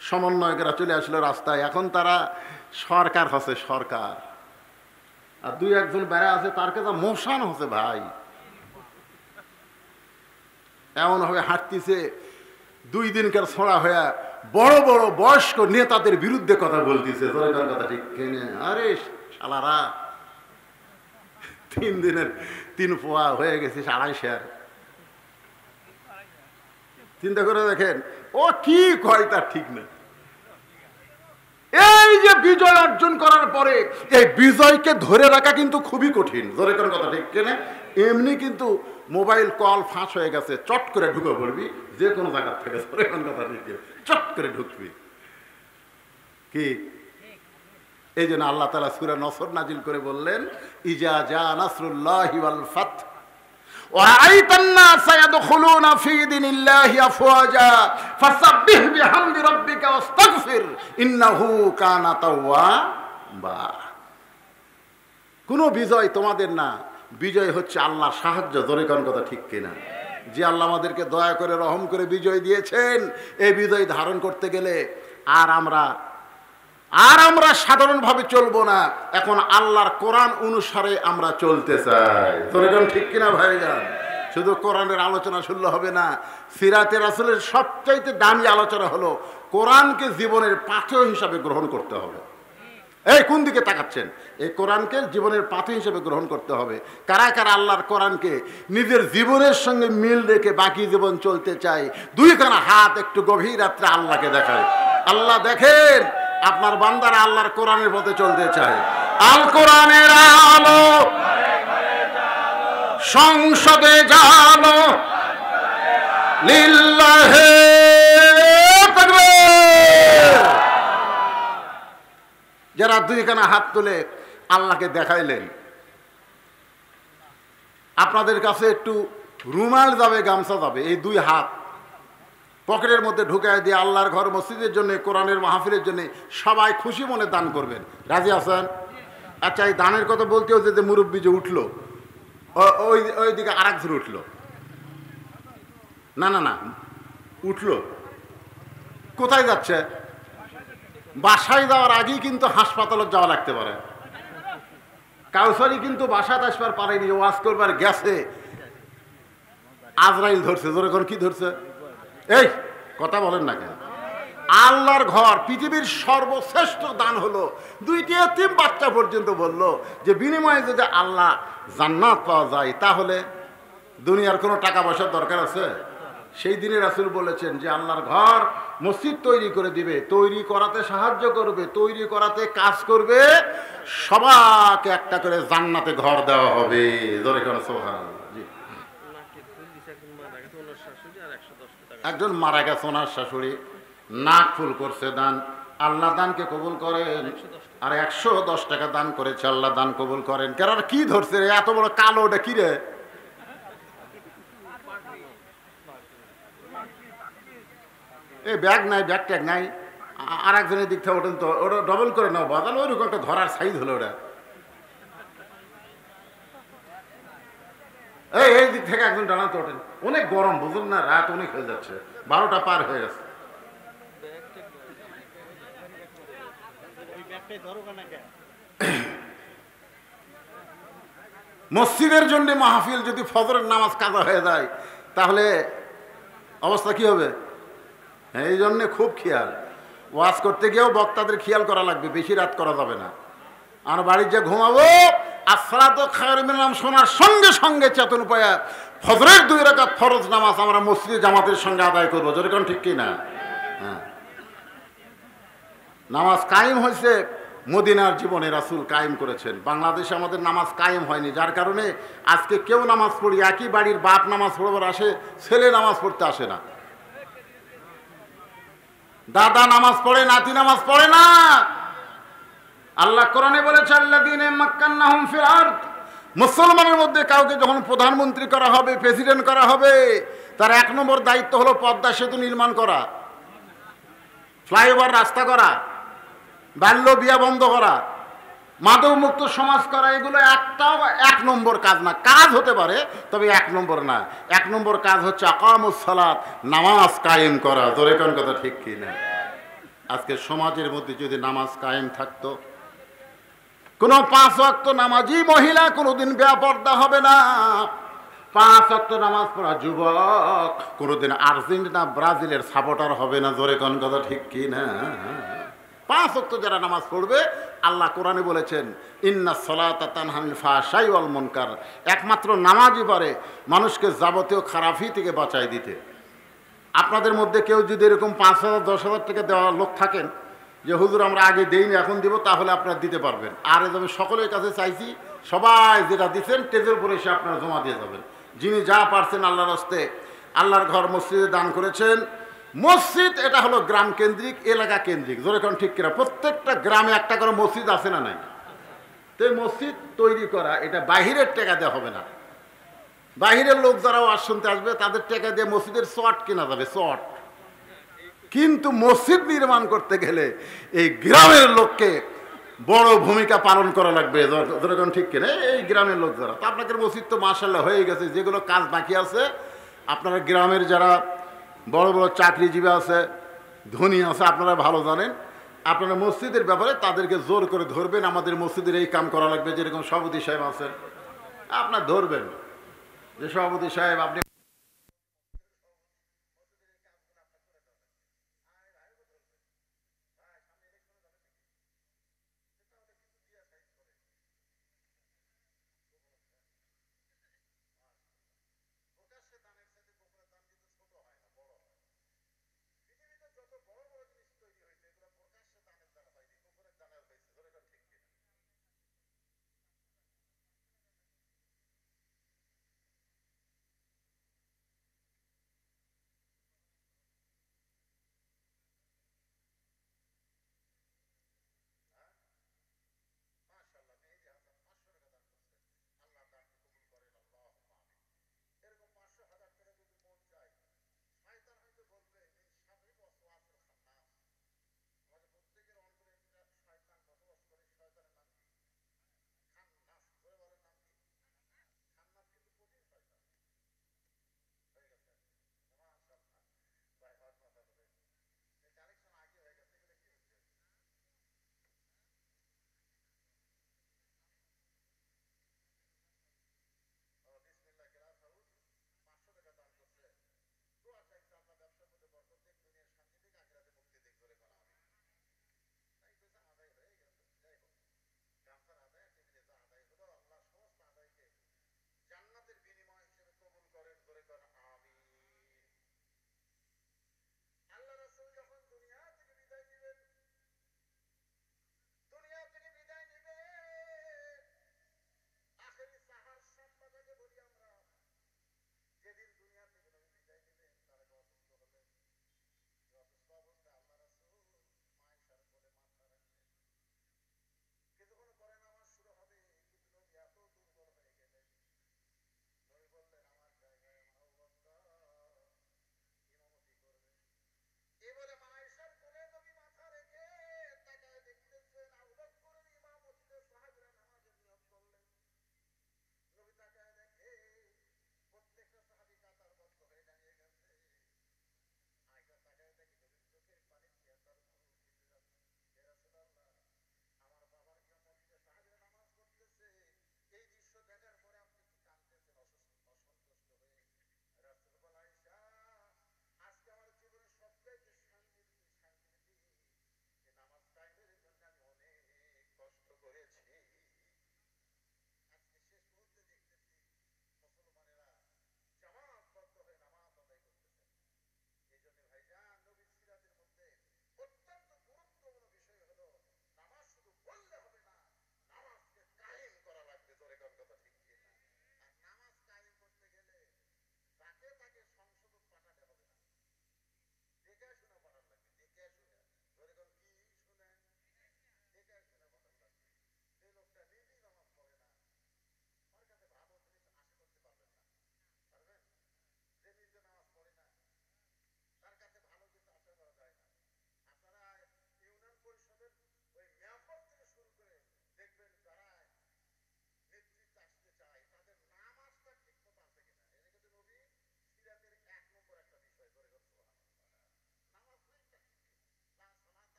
সমন্বয়কেরা চলে আসলো রাস্তায়, এখন তারা সরকার হচ্ছে সরকার। আর 2-1 বেড়া আছে, তার কাছে মোশান হচ্ছে ভাই। এমন ভাবে হাঁটতেছে 2 দিনকার ছড়া হয়ে বড় বড় বয়স্ক নেতাদের বিরুদ্ধে কথা বলতেছে। কথা ঠিক কিনা? আরে শালারা, 3 দিনের 3 পোয়া হয়ে গেছে 250। চিন্তা করে দেখেন ও কি কয় তার ঠিক না। এই যে বিজয় অর্জন করার পরে এই বিজয়কে ধরে রাখা কিন্তু খুবই কঠিন। জোরে কোন কথা ঠিক কিনা? এমনি কিন্তু মোবাইল কল ফাঁস হয়ে গেছে, চট করে ঢুকে পড়বি যে কোনো জায়গা থেকে। জোরে কোন কথা ঠিক, চট করে ঢুকবি কি? এই জন্য আল্লাহ তাআলা সূরা নসর নাজিল করে বললেন, ইজা জা নাসরুল্লাহি ওয়াল ফাত ওয়ারাআইতান নাসা ইয়াদখুলুনা ফী দীনিল্লাহি আফওয়াজা ফাসাব্বিহ বিহামদি রাব্বিকা ওয়াস্তাগফির ইন্নাহু কানা তাওয়াবা। কোনো বিজয় তোমাদের না, বিজয় হচ্ছে আল্লাহর সাহায্য। জোরে কোন কথা ঠিক কিনা? যে আল্লাহ আমাদেরকে দয়া করে রহম করে বিজয় দিয়েছেন, এই বিজয় ধারণ করতে গেলে আর আমরা সাধারণভাবে চলবো না। এখন আল্লাহর কোরআন অনুসারে আমরা চলতে চাই। তোর ঠিক কিনা ভাইজান? শুধু কোরআনের আলোচনা শুনলে হবে না, সিরাতে রাসূলের সবচাইতে দামি আলোচনা হলো কোরআনকে জীবনের পাথেয় হিসাবে গ্রহণ করতে হবে। এই কোন দিকে তাকাচ্ছেন? এই কোরআনকে জীবনের পাথেয় হিসেবে গ্রহণ করতে হবে। কারা কারা আল্লাহর কোরআনকে নিজের জীবনের সঙ্গে মিল রেখে বাকি জীবন চলতে চায়? 2খানা হাত একটু গভীর রাত্রে আল্লাহকে দেখায়। আল্লাহ দেখেন আপনার বান্দারা আল্লাহর কোরআনের পথে চলতে চায়। আল কোরআনের আলো সংসদে জানো লিল্লাহে তাকবীর। যারা দুইখানা হাত তুলে আল্লাহকে দেখাইলেন, আপনাদের কাছে একটু রুমাল যাবে, গামছা যাবে, এই দুই হাত পকেটের মধ্যে ঢুকায় দিয়ে আল্লাহর ঘর মসজিদের জন্য, কোরআনের মাহফিলের জন্য সবাই খুশি মনে দান করবেন। রাজি আছেন? আচ্ছা, এই দানের কথা বলতেও যে মুরব্বী যে উঠলো, ওই দিকে আর একজন উঠলো, না না না উঠলো, কোথায় যাচ্ছে? বাসায় যাওয়ার আগেই কিন্তু হাসপাতালে যাওয়া লাগতে পারে। কাউসারি কিন্তু বাসাতে আসবার পারেনি, ওয়াজ করবার গেছে, আজরাইল ধরছে। যখন কি ধরছে? এই কথা বলেন না কেন? আল্লাহর ঘর পৃথিবীর সর্বশ্রেষ্ঠ দান হলো, দুইটি এতিম বাচ্চা পর্যন্ত বলল যে বিনিময়ে যদি আল্লাহ জান্নাত পাওয়া যায় তাহলে দুনিয়ার কোনো টাকা পয়সার দরকার আছে? সেই দিনে রাসূল বলেছেন যে আল্লাহর ঘর মসজিদ তৈরি করে দিবে, তৈরি করাতে সাহায্য করবে, তৈরি করাতে কাজ করবে, সবাইকে একটা করে জান্নাতে ঘর দেওয়া হবে। জোরে করে সুবহানাল্লাহ। জি, একজন মারা গেছে, ওনার শাশুড়ি নাক ফুল করছে দান, আল্লাহ দানকে কবুল করেন। আর 110 টাকা দান করেছে, আল্লাহ দান কবুল করেন। কারণ কি ধরছে রে এত বড় কালো, ওটা কি রে? এই ব্যাগ নাই, ব্যাগ ট্যাগ নাই, আর একজনের দিক থেকে ওঠেন তো, ওটা ডবল করে নাও বাদাল, ওইরকম একটা ধরার সাইজ হলো ওটা। এই দিক থেকে একজন ডানাতে ওঠেন, অনেক গরম বুঝুন না, রাত অনেক হয়ে যাচ্ছে, 12টা পার হয়ে গেছে। মসজিদের জন্য মাহফিল যদি ফজরের নামাজ কাজা হয়ে যায় তাহলে অবস্থা কি হবে? এই জন্যে খুব খেয়াল, ওয়াজ করতে গিয়েও বক্তাদের খেয়াল করা লাগবে, বেশি রাত করা যাবে না। আর বাড়ির যে ঘুমাবো আসসালাতু খায়রুম মিনান নাওম শোনার সঙ্গে সঙ্গে চেতন পায়া ফজরের 2 রাকাত ফরজ নামাজ আমরা মসজিদে জামাতের সঙ্গে আদায় করবো। যেরকম ঠিক কি না? হ্যাঁ, নামাজ কায়েম হয়েছে মদিনার জীবনে, রাসূল কায়েম করেছেন। বাংলাদেশে আমাদের নামাজ কায়েম হয়নি, যার কারণে আজকে কেউ নামাজ পড়ি, একই বাড়ির বাপ নামাজ পড়বার আসে, ছেলে নামাজ পড়তে আসে না, দাদা নামাজ পড়ে, নাতি নামাজ পড়ে না। আল্লাহ কোরআনে বলেছে আল্লাযীনা মাক্কান্নাহুম ফিল আরদ, মুসলমানের মধ্যে কাউকে যখন প্রধানমন্ত্রী করা হবে, প্রেসিডেন্ট করা হবে, তার 1 নম্বর দায়িত্ব হলো পদ্মা সেতু নির্মাণ করা, ফ্লাইওভার রাস্তা করা, বাল্য বিয়া বন্ধ করা, মাদক মুক্ত সমাজ করা। এগুলো একটাও 1 নম্বর কাজ না, কাজ হতে পারে তবে 1 নম্বর না। 1 নম্বর কাজ হচ্ছে আকামুস সালাত, নামাজ কায়েম করা। জোরে কোন কথা ঠিক কি না? আজকে সমাজের মধ্যে যদি নামাজ কায়েম থাকতো, কোনো 5 ওয়াক্ত নামাজি মহিলা কোনোদিন বেপরদা হবে না, 5 ওয়াক্ত নামাজ পড়া যুবক কোনোদিন আর্জেন্টিনা ব্রাজিলের সাপোর্টার হবে না। জোরে কোন কথা ঠিক কি না? 5 ওয়াক্ত যারা নামাজ পড়বে, আল্লাহ কোরআনে বলেছেন ইন্নাস সালাতা তানহা আনিল ফাহশাই ওয়াল মুনকার, একমাত্র নামাজই পারে মানুষকে যাবতীয় খারাপি থেকে বাঁচায় দিতে। আপনাদের মধ্যে কেউ যদি এরকম 5,000 10,000 টাকা দেওয়া লোক থাকেন যে হুজুর আমরা আগে দেইনি এখন দিব, তাহলে আপনারা দিতে পারবেন। আর আমি সকলের কাছে চাইছি সবাই যেটা দিচ্ছেন টেজের উপরে এসে আপনারা জমা দিয়ে যাবেন। যিনি যা পারছেন আল্লাহর হস্তে, আল্লাহর ঘর মসজিদে দান করেছেন। মসজিদ এটা হলো গ্রাম কেন্দ্রিক, এলাকা কেন্দ্রিক। যেরকম ঠিক কিনা? প্রত্যেকটা গ্রামে একটা করে মসজিদ আছে না নাই? তো এই মসজিদ তৈরি করা এটা বাহিরের টাকা দেওয়া হবে না, বাহিরের লোক যারা ওয়াজ শুনতে আসবে তাদের টাকা দিয়ে মসজিদের চট কেনা যাবে, চট। কিন্তু মসজিদ নির্মাণ করতে গেলে এই গ্রামের লোককে বড় ভূমিকা পালন করা লাগবে। যেরকম ঠিক কিনা? এই গ্রামের লোক যারা, তো আপনাদের মসজিদ তো মাশাআল্লাহ হয়ে গেছে, যেগুলো কাজ বাকি আছে আপনারা গ্রামের যারা বড় বড় চাকরিজীবী আছে, ধনী আছে, আপনারা ভালো জানেন। আপনারা মসজিদের ব্যাপারে তাদেরকে জোর করে ধরবেন, আমাদের মসজিদের এই কাম করা লাগবে। যেরকম সভাপতি সাহেব আছেন, আপনার ধরবেন যে সভাপতি সাহেব আপনি